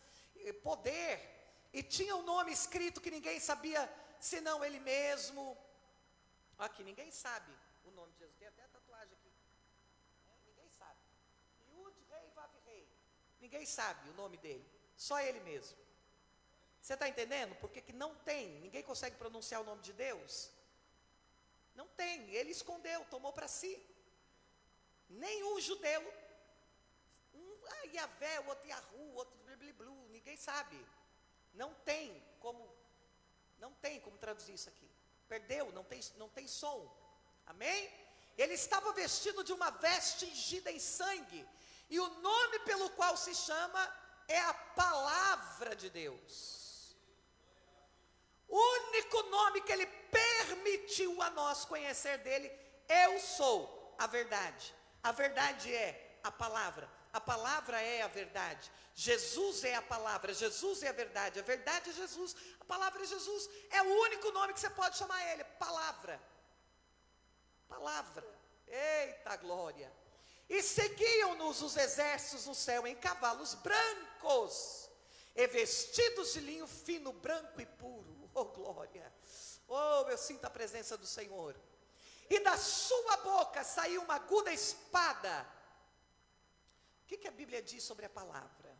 poder. E tinha um nome escrito que ninguém sabia, senão ele mesmo. Aqui, ninguém sabe o nome de Jesus. Tem até a tatuagem aqui. Ninguém sabe. Yud Rei Vav Rei. Ninguém sabe o nome dele. Só ele mesmo. Você está entendendo? Porque que não tem. Ninguém consegue pronunciar o nome de Deus. Não tem. Ele escondeu, tomou para si. Nenhum judeu. Yavé, o outro Yahu, o outro Bliblu. Ninguém sabe. Não tem como traduzir isso aqui. Perdeu, não tem som. Amém? Ele estava vestido de uma veste tingida em sangue. E o nome pelo qual se chama é a palavra de Deus. O único nome que ele permitiu a nós conhecer dele, eu sou a verdade. A verdade é a palavra. A palavra é a verdade. Jesus é a palavra, Jesus é a verdade é Jesus, a palavra é Jesus. É o único nome que você pode chamar ele, palavra. Palavra. Eita glória. E seguiam-nos os exércitos no céu em cavalos brancos, e vestidos de linho fino, branco e puro. Oh glória. Oh, eu sinto a presença do Senhor. E da sua boca saiu uma aguda espada. O que a Bíblia diz sobre a palavra?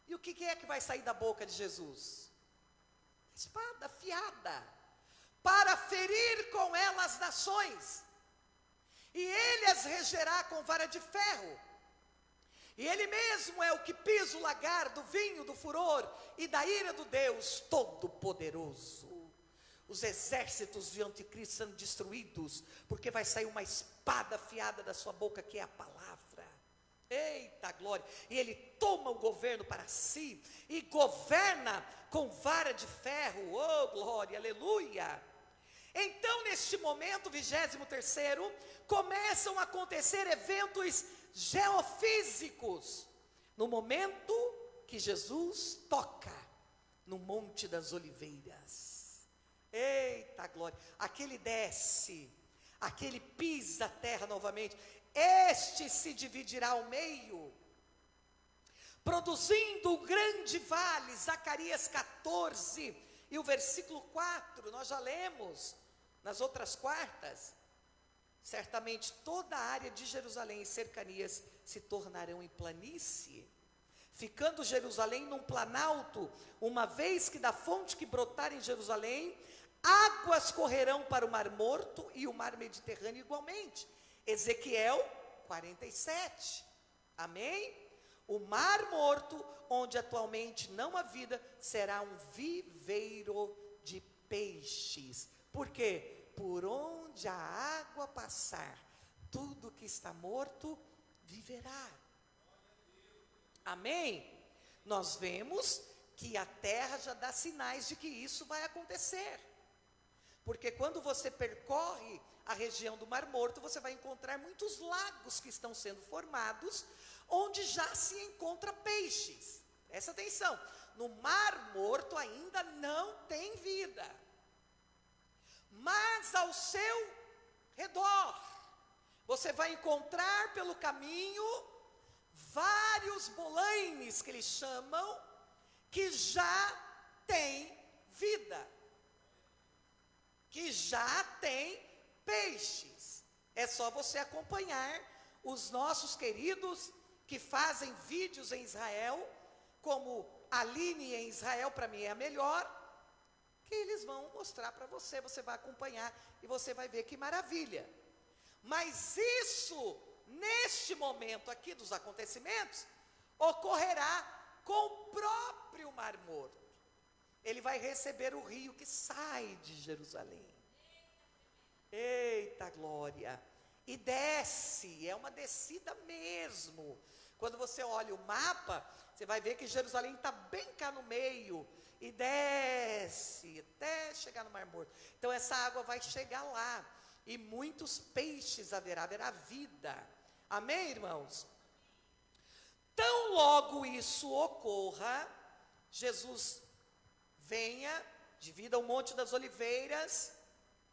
E o que é que vai sair da boca de Jesus? Espada afiada, para ferir com ela as nações, e ele as regerá com vara de ferro, e ele mesmo é o que pisa o lagar do vinho do furor e da ira do Deus Todo-Poderoso. Os exércitos de anticristo sendo destruídos, porque vai sair uma espada afiada da sua boca, que é a palavra. Eita glória. E ele toma o governo para si, e governa com vara de ferro. Oh glória, aleluia. Então neste momento, 23º, começam a acontecer eventos geofísicos, no momento que Jesus toca no Monte das Oliveiras. Eita glória, aquele desce, aquele pisa a terra novamente, este se dividirá ao meio, produzindo o grande vale. Zacarias 14, e o versículo 4, nós já lemos nas outras quartas. Certamente toda a área de Jerusalém e cercanias se tornarão em planície, ficando Jerusalém num planalto, uma vez que da fonte que brotar em Jerusalém, águas correrão para o Mar Morto e o Mar Mediterrâneo igualmente. Ezequiel 47, amém? O Mar Morto, onde atualmente não há vida, será um viveiro de peixes. Por quê? Por onde a água passar, tudo que está morto viverá. Amém? Nós vemos que a terra já dá sinais de que isso vai acontecer. Porque quando você percorre a região do Mar Morto, você vai encontrar muitos lagos que estão sendo formados, onde já se encontra peixes. Presta atenção, no Mar Morto ainda não tem vida, mas ao seu redor, você vai encontrar pelo caminho vários bolaines, que eles chamam, que já têm vida, que já tem peixes. É só você acompanhar os nossos queridos que fazem vídeos em Israel, como a Aline em Israel, para mim é a melhor, que eles vão mostrar para você, você vai acompanhar e você vai ver que maravilha. Mas isso, neste momento aqui dos acontecimentos, ocorrerá com o próprio Mar Morto. Ele vai receber o rio que sai de Jerusalém. Eita glória! E desce, é uma descida mesmo, Quando você olha o mapa, você vai ver que Jerusalém está bem cá no meio, e desce até chegar no Mar Morto. Então essa água vai chegar lá, e muitos peixes haverá vida. Amém, irmãos? Tão logo isso ocorra, Jesus venha, divida o Monte das Oliveiras,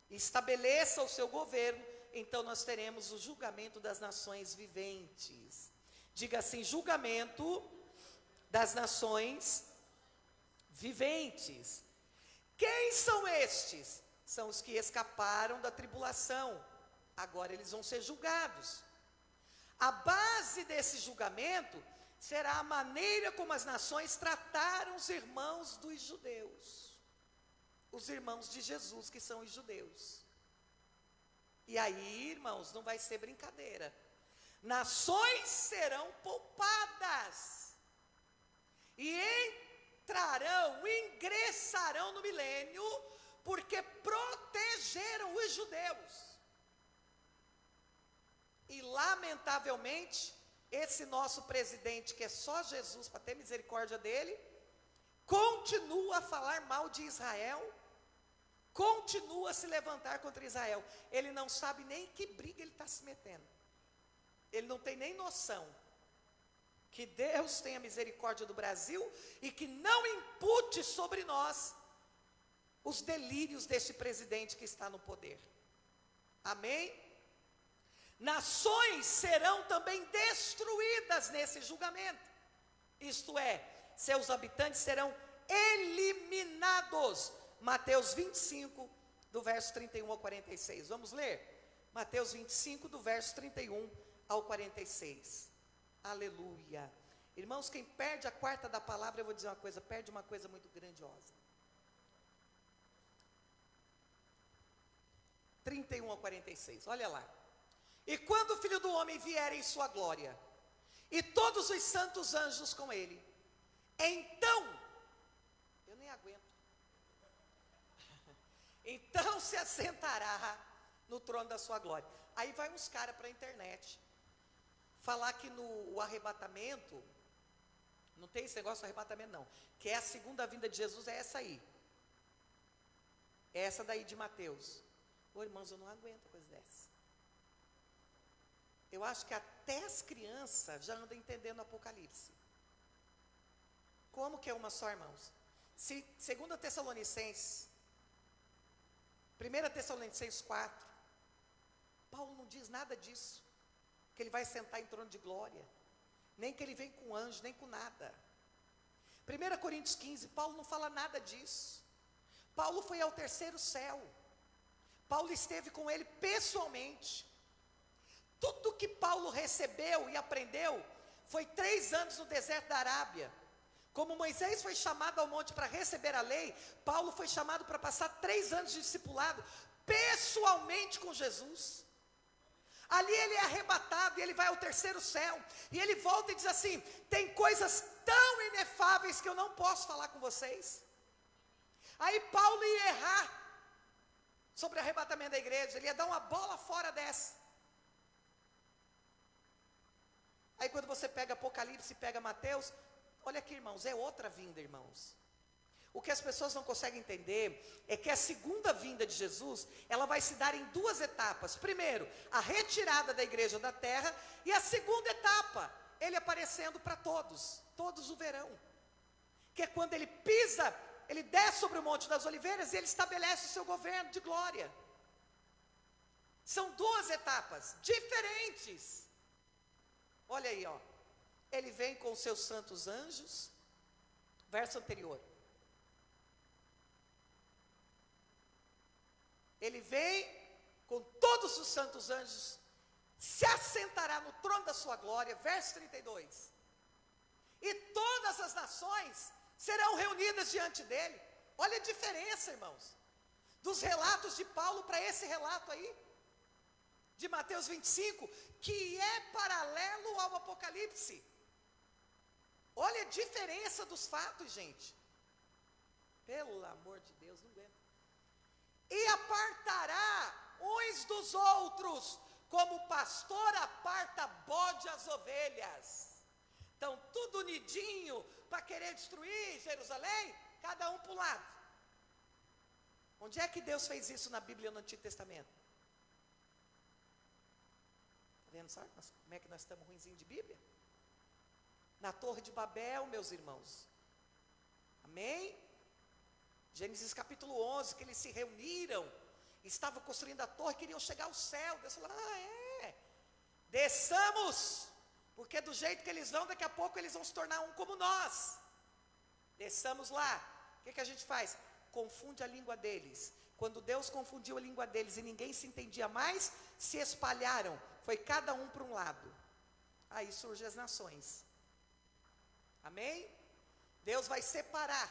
estabeleça o seu governo, então nós teremos o julgamento das nações viventes. Diga assim: julgamento das nações viventes. Quem são estes? São os que escaparam da tribulação. Agora eles vão ser julgados. A base desse julgamento será a maneira como as nações trataram os irmãos dos judeus. Os irmãos de Jesus, que são os judeus. E aí, irmãos, não vai ser brincadeira. Nações serão poupadas. E ingressarão no milênio, porque protegeram os judeus. E lamentavelmente, esse nosso presidente, que é só Jesus, para ter misericórdia dele, continua a falar mal de Israel, continua a se levantar contra Israel. Ele não sabe nem que briga ele está se metendo. Ele não tem nem noção. Que Deus tenha misericórdia do Brasil e que não impute sobre nós os delírios deste presidente que está no poder. Amém? Nações serão também destruídas nesse julgamento. Isto é, seus habitantes serão eliminados. Mateus 25, do verso 31 ao 46. Vamos ler? Mateus 25, do verso 31 ao 46. Aleluia. Irmãos, quem perde a quarta da palavra, eu vou dizer uma coisa, perde uma coisa muito grandiosa. 31 ao 46, olha lá. E quando o Filho do Homem vier em sua glória, e todos os santos anjos com ele, então, eu nem aguento, então se assentará no trono da sua glória. Aí vai uns caras para a internet, falar que no arrebatamento, não tem esse negócio do arrebatamento não, que é a segunda vinda de Jesus, é essa aí. É essa daí de Mateus. Ô irmãos, eu não aguento coisa dessa. Eu acho que até as crianças já andam entendendo o Apocalipse. Como que é uma só, irmãos? Se 2 Tessalonicenses, 1 Tessalonicenses 4, Paulo não diz nada disso. Que ele vai sentar em trono de glória, nem que ele vem com anjo, nem com nada. 1 Coríntios 15, Paulo não fala nada disso. Paulo foi ao terceiro céu, Paulo esteve com ele pessoalmente. Tudo que Paulo recebeu e aprendeu, foi 3 anos no deserto da Arábia. Como Moisés foi chamado ao monte para receber a lei, Paulo foi chamado para passar 3 anos de discipulado, pessoalmente com Jesus. Ali ele é arrebatado e ele vai ao terceiro céu. E ele volta e diz assim: tem coisas tão inefáveis que eu não posso falar com vocês. Aí Paulo ia errar sobre o arrebatamento da igreja. Ele ia dar uma bola fora dessa. Aí quando você pega Apocalipse e pega Mateus, olha aqui, irmãos, é outra vinda, irmãos. O que as pessoas não conseguem entender é que a segunda vinda de Jesus, ela vai se dar em 2 etapas. Primeiro, a retirada da igreja da terra, e a segunda etapa, ele aparecendo para todos, todos o verão. Que é quando ele pisa, ele desce sobre o Monte das Oliveiras e ele estabelece o seu governo de glória. São 2 etapas diferentes. Olha aí, ó. Ele vem com os seus santos anjos, verso anterior. Ele vem com todos os santos anjos, se assentará no trono da sua glória, verso 32. E todas as nações serão reunidas diante dele. Olha a diferença, irmãos, dos relatos de Paulo para esse relato aí, de Mateus 25, que é paralelo ao Apocalipse. Olha a diferença dos fatos, gente. Pelo amor de Deus, não aguento. E apartará uns dos outros, como o pastor aparta bode as ovelhas. Estão tudo unidinho para querer destruir Jerusalém, cada um para o lado. Onde é que Deus fez isso na Bíblia no Antigo Testamento? Está vendo só como é que nós estamos ruinzinho de Bíblia? Na Torre de Babel, meus irmãos. Amém? Gênesis capítulo 11, que eles se reuniram, estavam construindo a torre, queriam chegar ao céu. Deus falou, desçamos, porque do jeito que eles vão, daqui a pouco eles vão se tornar um como nós. Desçamos lá. O que a gente faz? Confunde a língua deles. Quando Deus confundiu a língua deles e ninguém se entendia mais, se espalharam, foi cada um para um lado. Aí surgem as nações. Amém? Deus vai separar.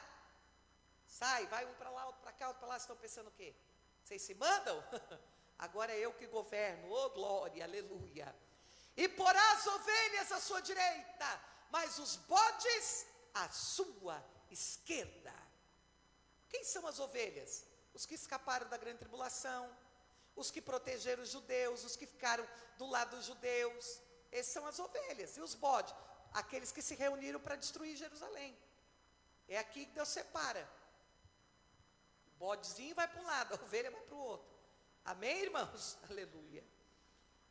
Sai, vai um para lá, outro para cá, outro para lá. Vocês estão pensando o quê? Vocês se mandam? Agora é eu que governo. Oh glória, aleluia. E porá as ovelhas à sua direita, mas os bodes à sua esquerda. Quem são as ovelhas? Os que escaparam da grande tribulação, os que protegeram os judeus, os que ficaram do lado dos judeus. Esses são as ovelhas. E os bodes? Aqueles que se reuniram para destruir Jerusalém. É aqui que Deus separa. O bodezinho vai para um lado, a ovelha vai para o outro. Amém, irmãos? Aleluia.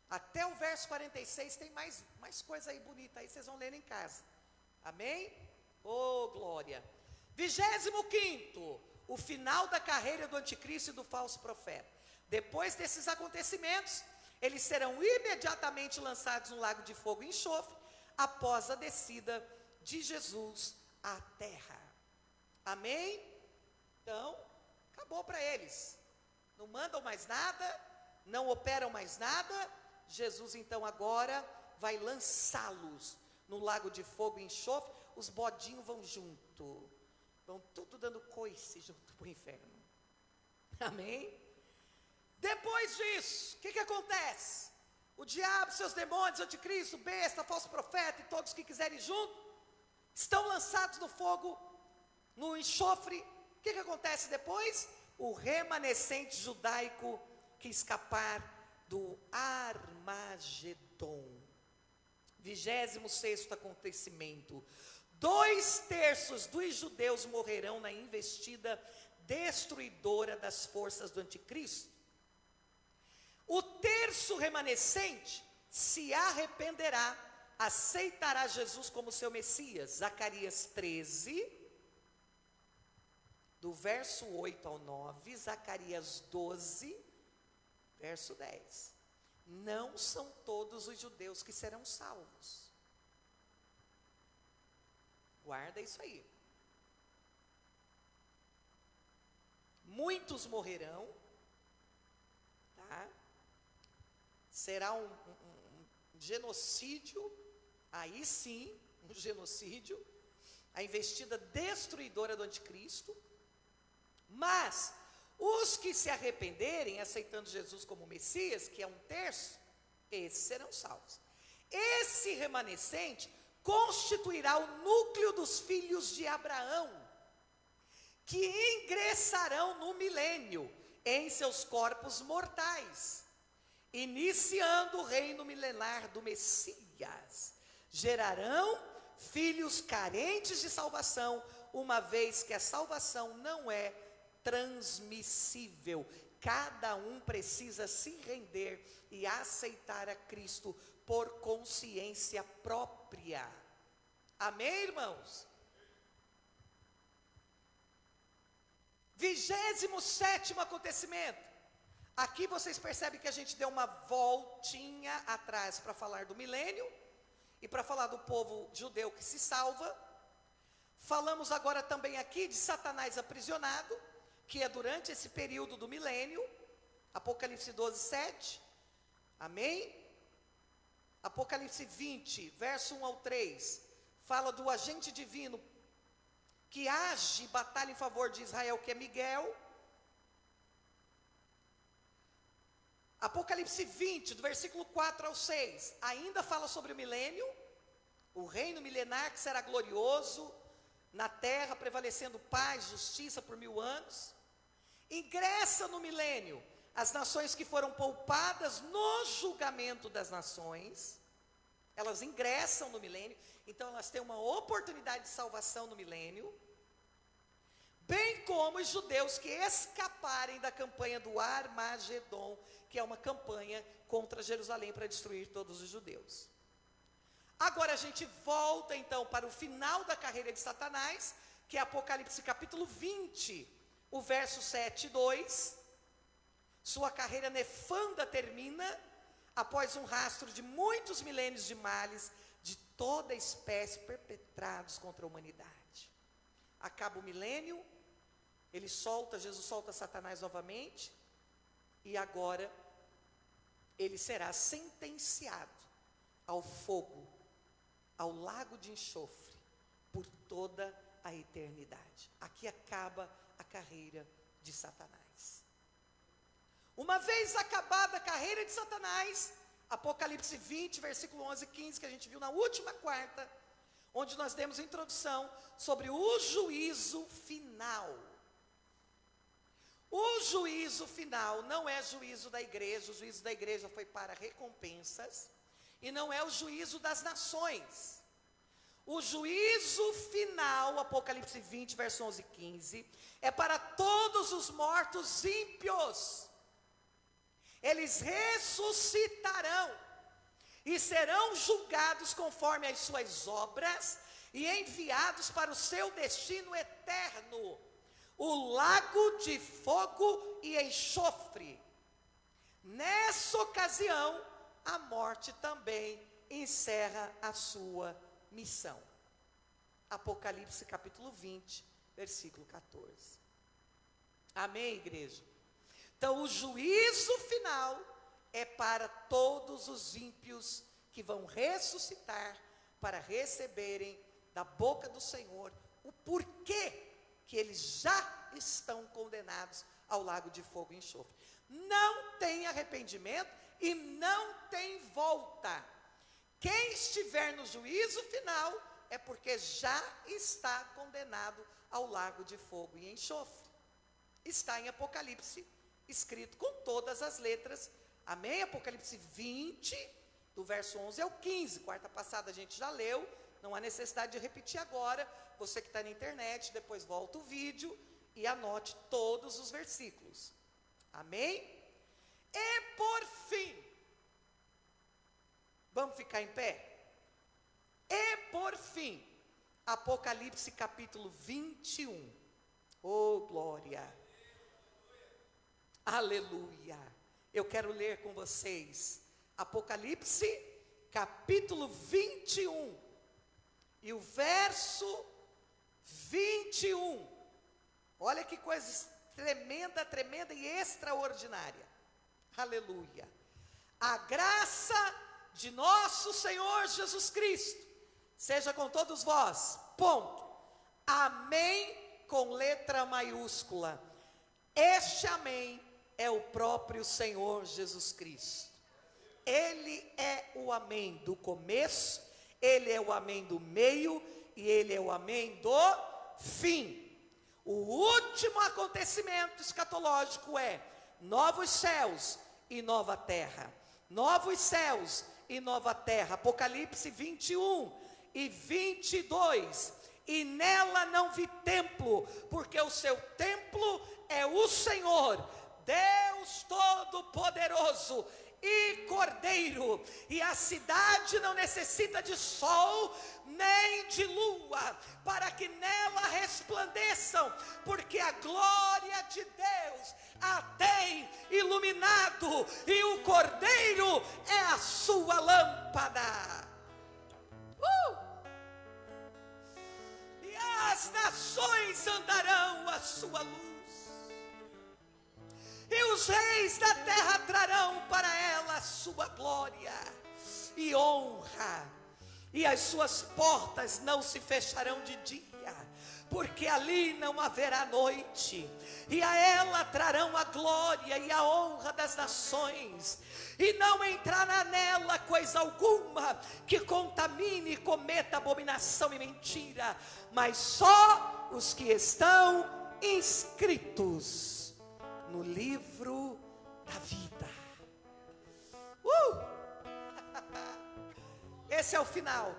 Até o verso 46 tem mais coisa aí bonita, aí vocês vão ler em casa. Amém? Oh, glória. 25º, o final da carreira do anticristo e do falso profeta. Depois desses acontecimentos, eles serão imediatamente lançados no lago de fogo e enxofre, após a descida de Jesus à terra. Amém? Então, acabou para eles. Não mandam mais nada, não operam mais nada. Jesus então agora vai lançá-los no lago de fogo e enxofre. Os bodinhos vão junto, vão tudo dando coice junto para o inferno. Amém? Depois disso, o que acontece? O diabo, seus demônios, o anticristo, o besta, o falso profeta e todos que quiserem junto, estão lançados no fogo, no enxofre. O que acontece depois? O remanescente judaico que escapar do Armagedon. 26º acontecimento. 2/3 dos judeus morrerão na investida destruidora das forças do anticristo. O terço remanescente se arrependerá, aceitará Jesus como seu Messias. Zacarias 13, do verso 8 ao 9, Zacarias 12, verso 10. Não são todos os judeus que serão salvos. Guarda isso aí. Muitos morrerão, tá? Será um genocídio, aí sim, um genocídio, a investida destruidora do anticristo. Mas os que se arrependerem, aceitando Jesus como Messias, que é 1/3, esses serão salvos. Esse remanescente constituirá o núcleo dos filhos de Abraão, que ingressarão no milênio em seus corpos mortais, iniciando o reino milenar do Messias. Gerarão filhos carentes de salvação, uma vez que a salvação não é transmissível. Cada um precisa se render e aceitar a Cristo por consciência própria. Amém, irmãos? 27º acontecimento. Aqui vocês percebem que a gente deu uma voltinha atrás para falar do milênio e para falar do povo judeu que se salva. Falamos agora também aqui de Satanás aprisionado, que é durante esse período do milênio. Apocalipse 12, 7. Amém? Apocalipse 20, verso 1 ao 3, fala do agente divino que age e batalha em favor de Israel, que é Miguel. Apocalipse 20, do versículo 4 ao 6, ainda fala sobre o milênio, o reino milenar que será glorioso na terra, prevalecendo paz, justiça por 1000 anos. Ingressa no milênio as nações que foram poupadas no julgamento das nações. Elas ingressam no milênio, então elas têm uma oportunidade de salvação no milênio, bem como os judeus que escaparem da campanha do Armagedon, que é uma campanha contra Jerusalém para destruir todos os judeus. Agora a gente volta então para o final da carreira de Satanás, que é Apocalipse capítulo 20, o verso 7 e 2. Sua carreira nefanda termina após um rastro de muitos milênios de males de toda espécie perpetrados contra a humanidade. Acaba o milênio, Jesus solta Satanás novamente, e agora ele será sentenciado ao fogo, ao lago de enxofre, por toda a eternidade. Aqui acaba a carreira de Satanás. Uma vez acabada a carreira de Satanás, Apocalipse 20, versículo 11 e 15, que a gente viu na última quarta, onde nós demos a introdução sobre o juízo final. O juízo final não é juízo da igreja, o juízo da igreja foi para recompensas, e não é o juízo das nações. O juízo final, Apocalipse 20, verso 11 e 15, é para todos os mortos ímpios. Eles ressuscitarão e serão julgados conforme as suas obras e enviados para o seu destino eterno, o lago de fogo e enxofre. Nessa ocasião, a morte também encerra a sua missão. Apocalipse capítulo 20, versículo 14. Amém, igreja? Então, o juízo final é para todos os ímpios que vão ressuscitar para receberem da boca do Senhor o porquê que eles já estão condenados ao lago de fogo e enxofre. Não tem arrependimento e não tem volta. Quem estiver no juízo final é porque já está condenado ao lago de fogo e enxofre. Está em Apocalipse, escrito com todas as letras. Amém? Apocalipse 20, do verso 11 ao 15. Quarta passada a gente já leu, não há necessidade de repetir agora. Você que está na internet, depois volta o vídeo e anote todos os versículos. Amém? E por fim, vamos ficar em pé? E por fim, Apocalipse capítulo 21. Oh, glória! Aleluia! Eu quero ler com vocês Apocalipse capítulo 21 e o verso 21. Olha que coisa tremenda, tremenda e extraordinária. Aleluia! A graça de nosso Senhor Jesus Cristo seja com todos vós. Ponto. Amém com letra maiúscula. Este amém é o próprio Senhor Jesus Cristo. Ele é o amém do começo, ele é o amém do meio e ele é o amém do fim. O último acontecimento escatológico é novos céus e nova terra. Novos céus e nova terra. Apocalipse 21 e 22. E nela não vi templo, porque o seu templo é o Senhor, Deus Todo-Poderoso e Cordeiro, e a cidade não necessita de sol nem de lua, para que nela resplandeçam, porque a glória de Deus a tem iluminado, e o Cordeiro é a sua lâmpada. E as nações andarão à sua luz, e os reis da terra trarão para ela a sua glória e honra, e as suas portas não se fecharão de dia, porque ali não haverá noite, e a ela trarão a glória e a honra das nações, e não entrará nela coisa alguma que contamine e cometa abominação e mentira, mas só os que estão inscritos no livro da vida. esse é o final.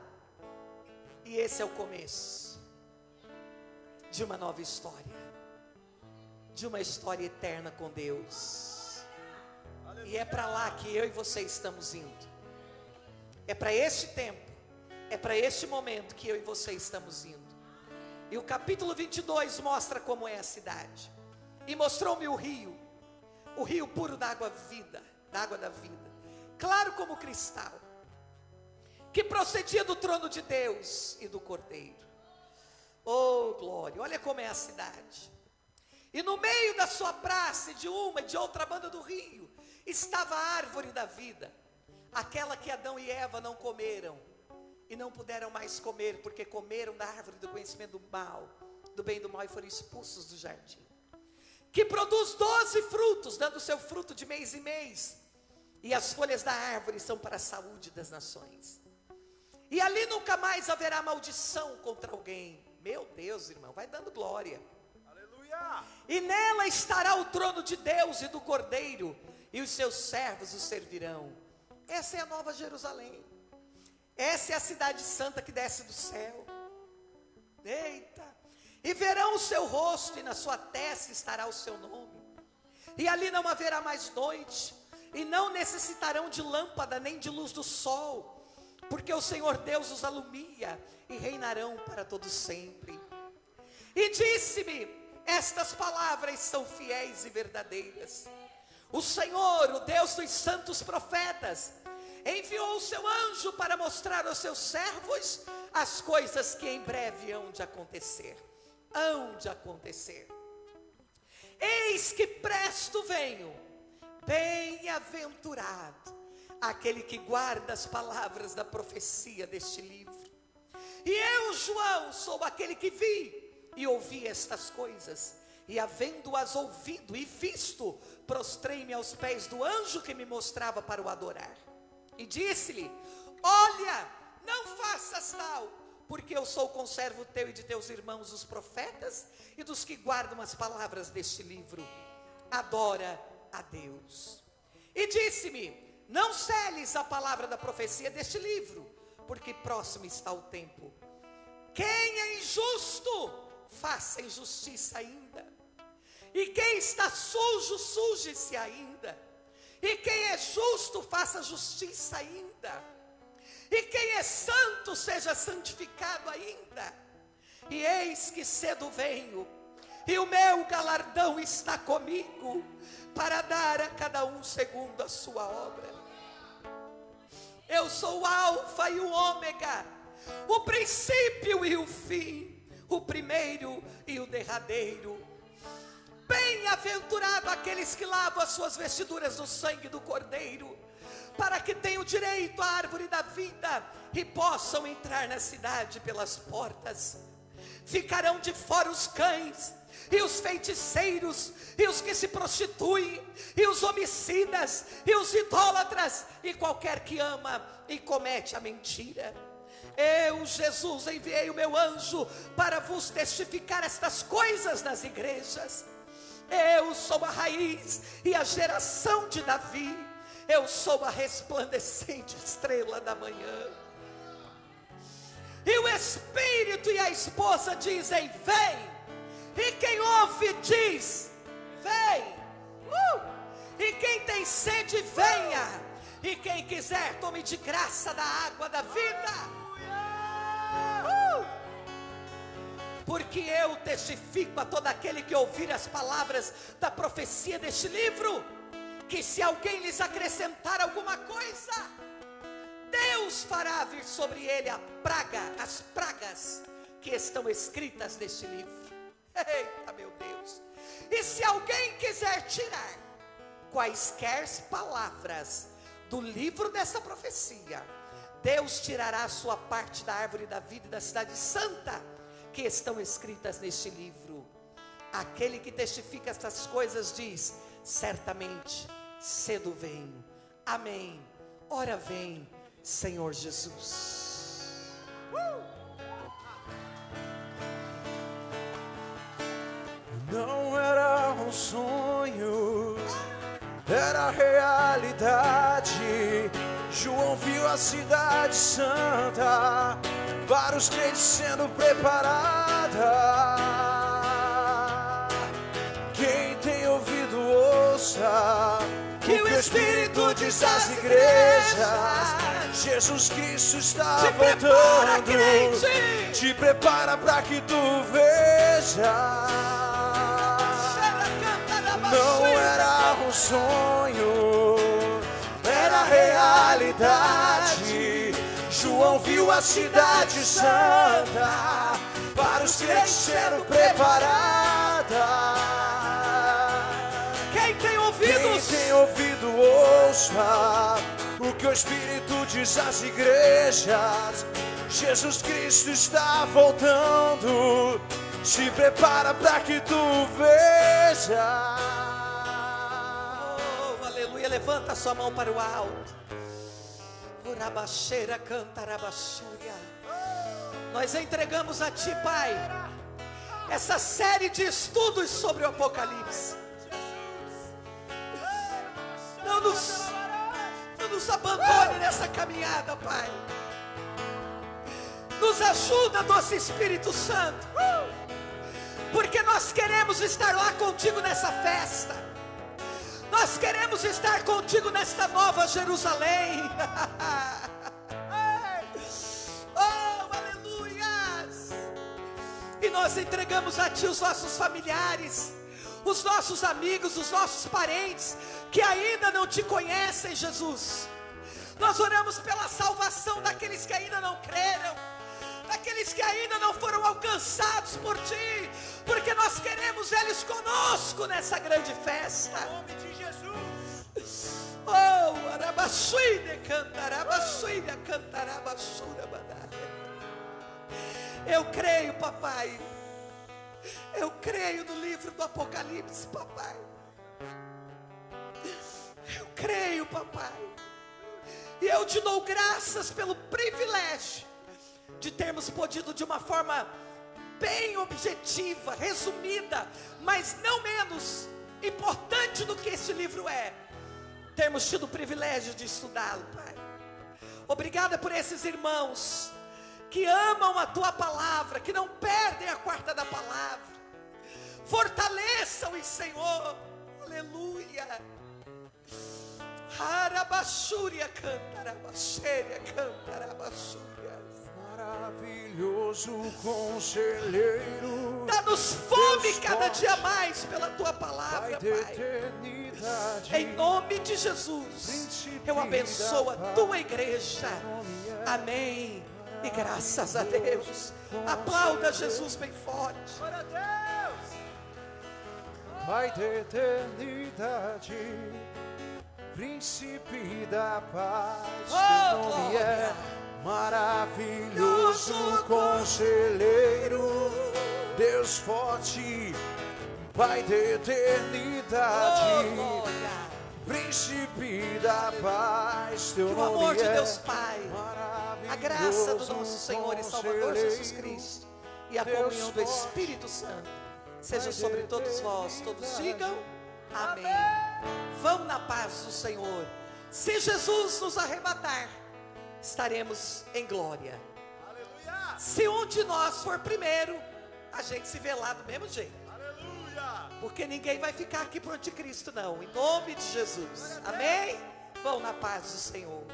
E esse é o começo de uma nova história, de uma história eterna com Deus. E é para lá que eu e você estamos indo. É para este tempo, é para este momento que eu e você estamos indo. E o capítulo 22 mostra como é a cidade. E mostrou-me o rio puro da água da vida, claro como cristal, que procedia do trono de Deus e do Cordeiro. Oh glória, olha como é a cidade. E no meio da sua praça, de uma e de outra banda do rio, estava a árvore da vida, aquela que Adão e Eva não comeram, e não puderam mais comer, porque comeram da árvore do conhecimento do mal, do bem e do mal, e foram expulsos do jardim. Que produz 12 frutos, dando seu fruto de mês em mês, e as folhas da árvore são para a saúde das nações. E ali nunca mais haverá maldição contra alguém. Meu Deus, irmão, vai dando glória. Aleluia! E nela estará o trono de Deus e do Cordeiro, e os seus servos o servirão. Essa é a nova Jerusalém. Essa é a cidade santa que desce do céu. Eita! E verão o seu rosto, e na sua testa estará o seu nome. E ali não haverá mais noite, e não necessitarão de lâmpada, nem de luz do sol, porque o Senhor Deus os alumia, e reinarão para todo sempre. E disse-me: estas palavras são fiéis e verdadeiras. O Senhor, o Deus dos santos profetas, enviou o seu anjo para mostrar aos seus servos as coisas que em breve hão de acontecer. Eis que presto venho, bem-aventurado aquele que guarda as palavras da profecia deste livro. E eu, João, sou aquele que vi e ouvi estas coisas, e havendo-as ouvido e visto, prostrei-me aos pés do anjo que me mostrava para o adorar. E disse-lhe: olha, não faças tal, porque eu sou conservo teu e de teus irmãos os profetas, e dos que guardam as palavras deste livro. Adora a Deus. E disse-me: não seles a palavra da profecia deste livro, porque próximo está o tempo. Quem é injusto, faça injustiça ainda. E quem está sujo, suje-se ainda. E quem é justo, faça justiça ainda. E quem é santo, seja santificado ainda. E eis que cedo venho, e o meu galardão está comigo, para dar a cada um segundo a sua obra. Eu sou o alfa e o ômega, o princípio e o fim, o primeiro e o derradeiro. Bem-aventurado aqueles que lavam as suas vestiduras no sangue do Cordeiro, para que tenham direito à árvore da vida e possam entrar na cidade pelas portas. Ficarão de fora os cães, e os feiticeiros, e os que se prostituem, e os homicidas, e os idólatras, e qualquer que ama e comete a mentira. Eu, Jesus, enviei o meu anjo para vos testificar estas coisas nas igrejas. Eu sou a raiz e a geração de Davi. Eu sou a resplandecente estrela da manhã. E o Espírito e a esposa dizem: vem. E quem ouve diz: vem. E quem tem sede, venha. E quem quiser, tome de graça da água da vida. Porque eu testifico a todo aquele que ouvir as palavras da profecia deste livro, que se alguém lhes acrescentar alguma coisa, Deus fará vir sobre ele as pragas que estão escritas neste livro. Eita, meu Deus! E se alguém quiser tirar quaisquer palavras do livro dessa profecia, Deus tirará a sua parte da árvore da vida e da cidade santa, que estão escritas neste livro. Aquele que testifica estas coisas diz: certamente cedo venho. Amém. Ora vem, Senhor Jesus. Não era um sonho, era realidade. João viu a cidade santa, para os crentes sendo preparada. Quem tem ouvido, ouça o que o Espírito diz às igrejas. Jesus Cristo está voltando. Te prepara para que tu veja. Não era um sonho, era realidade. João viu a cidade santa, para os crentes sendo preparada. Quem tem ouvido, ouça o que o Espírito diz às igrejas. Jesus Cristo está voltando. Se prepara para que tu veja. Oh, aleluia. Levanta a sua mão para o alto. Orabaxeira, cantarabaxúria. Nós entregamos a Ti, Pai, essa série de estudos sobre o Apocalipse. Não nos abandone nessa caminhada, Pai. Nos ajuda, doce Espírito Santo, porque nós queremos estar lá contigo nessa festa. Nós queremos estar contigo nesta nova Jerusalém. Oh, aleluias. E nós entregamos a Ti os nossos familiares, os nossos amigos, os nossos parentes que ainda não Te conhecem, Jesus. Nós oramos pela salvação daqueles que ainda não creram, daqueles que ainda não foram alcançados por Ti, porque nós queremos eles conosco nessa grande festa. Em nome de Jesus. Oh, arabaxuide, cantarabaxuide, cantarabaxura, badalha. Eu creio, papai. Eu creio no livro do Apocalipse, papai. Eu creio, papai. E eu Te dou graças pelo privilégio de termos podido, de uma forma bem objetiva, resumida, mas não menos importante do que esse livro é, termos tido o privilégio de estudá-lo, Pai. Obrigada por esses irmãos que amam a Tua palavra, que não perdem a quarta da palavra. Fortaleçam-os, Senhor. Aleluia. Arabaxúria, cantarabaxéria, cantarabaxúria. Maravilhoso conselheiro, dá-nos fome cada dia mais pela Tua palavra, Pai. Em nome de Jesus, eu abençoo a Tua igreja. Amém. E graças a Deus. Aplauda Jesus bem forte. Pai da eternidade, Príncipe da paz, Teu nome é maravilhoso conselheiro, Deus forte, Pai da eternidade, Príncipe da paz, Teu nome é. Que o amor de Deus Pai, a graça do nosso Senhor e Salvador Jesus Cristo e a comunhão do Espírito Santo seja sobre todos vós. Todos digam amém. Vão na paz do Senhor. Se Jesus nos arrebatar, estaremos em glória. Aleluia. Se um de nós for primeiro, a gente se vê lá do mesmo jeito. Aleluia. Porque ninguém vai ficar aqui pro anticristo, não. Em nome de Jesus. Amém? Vão na paz do Senhor.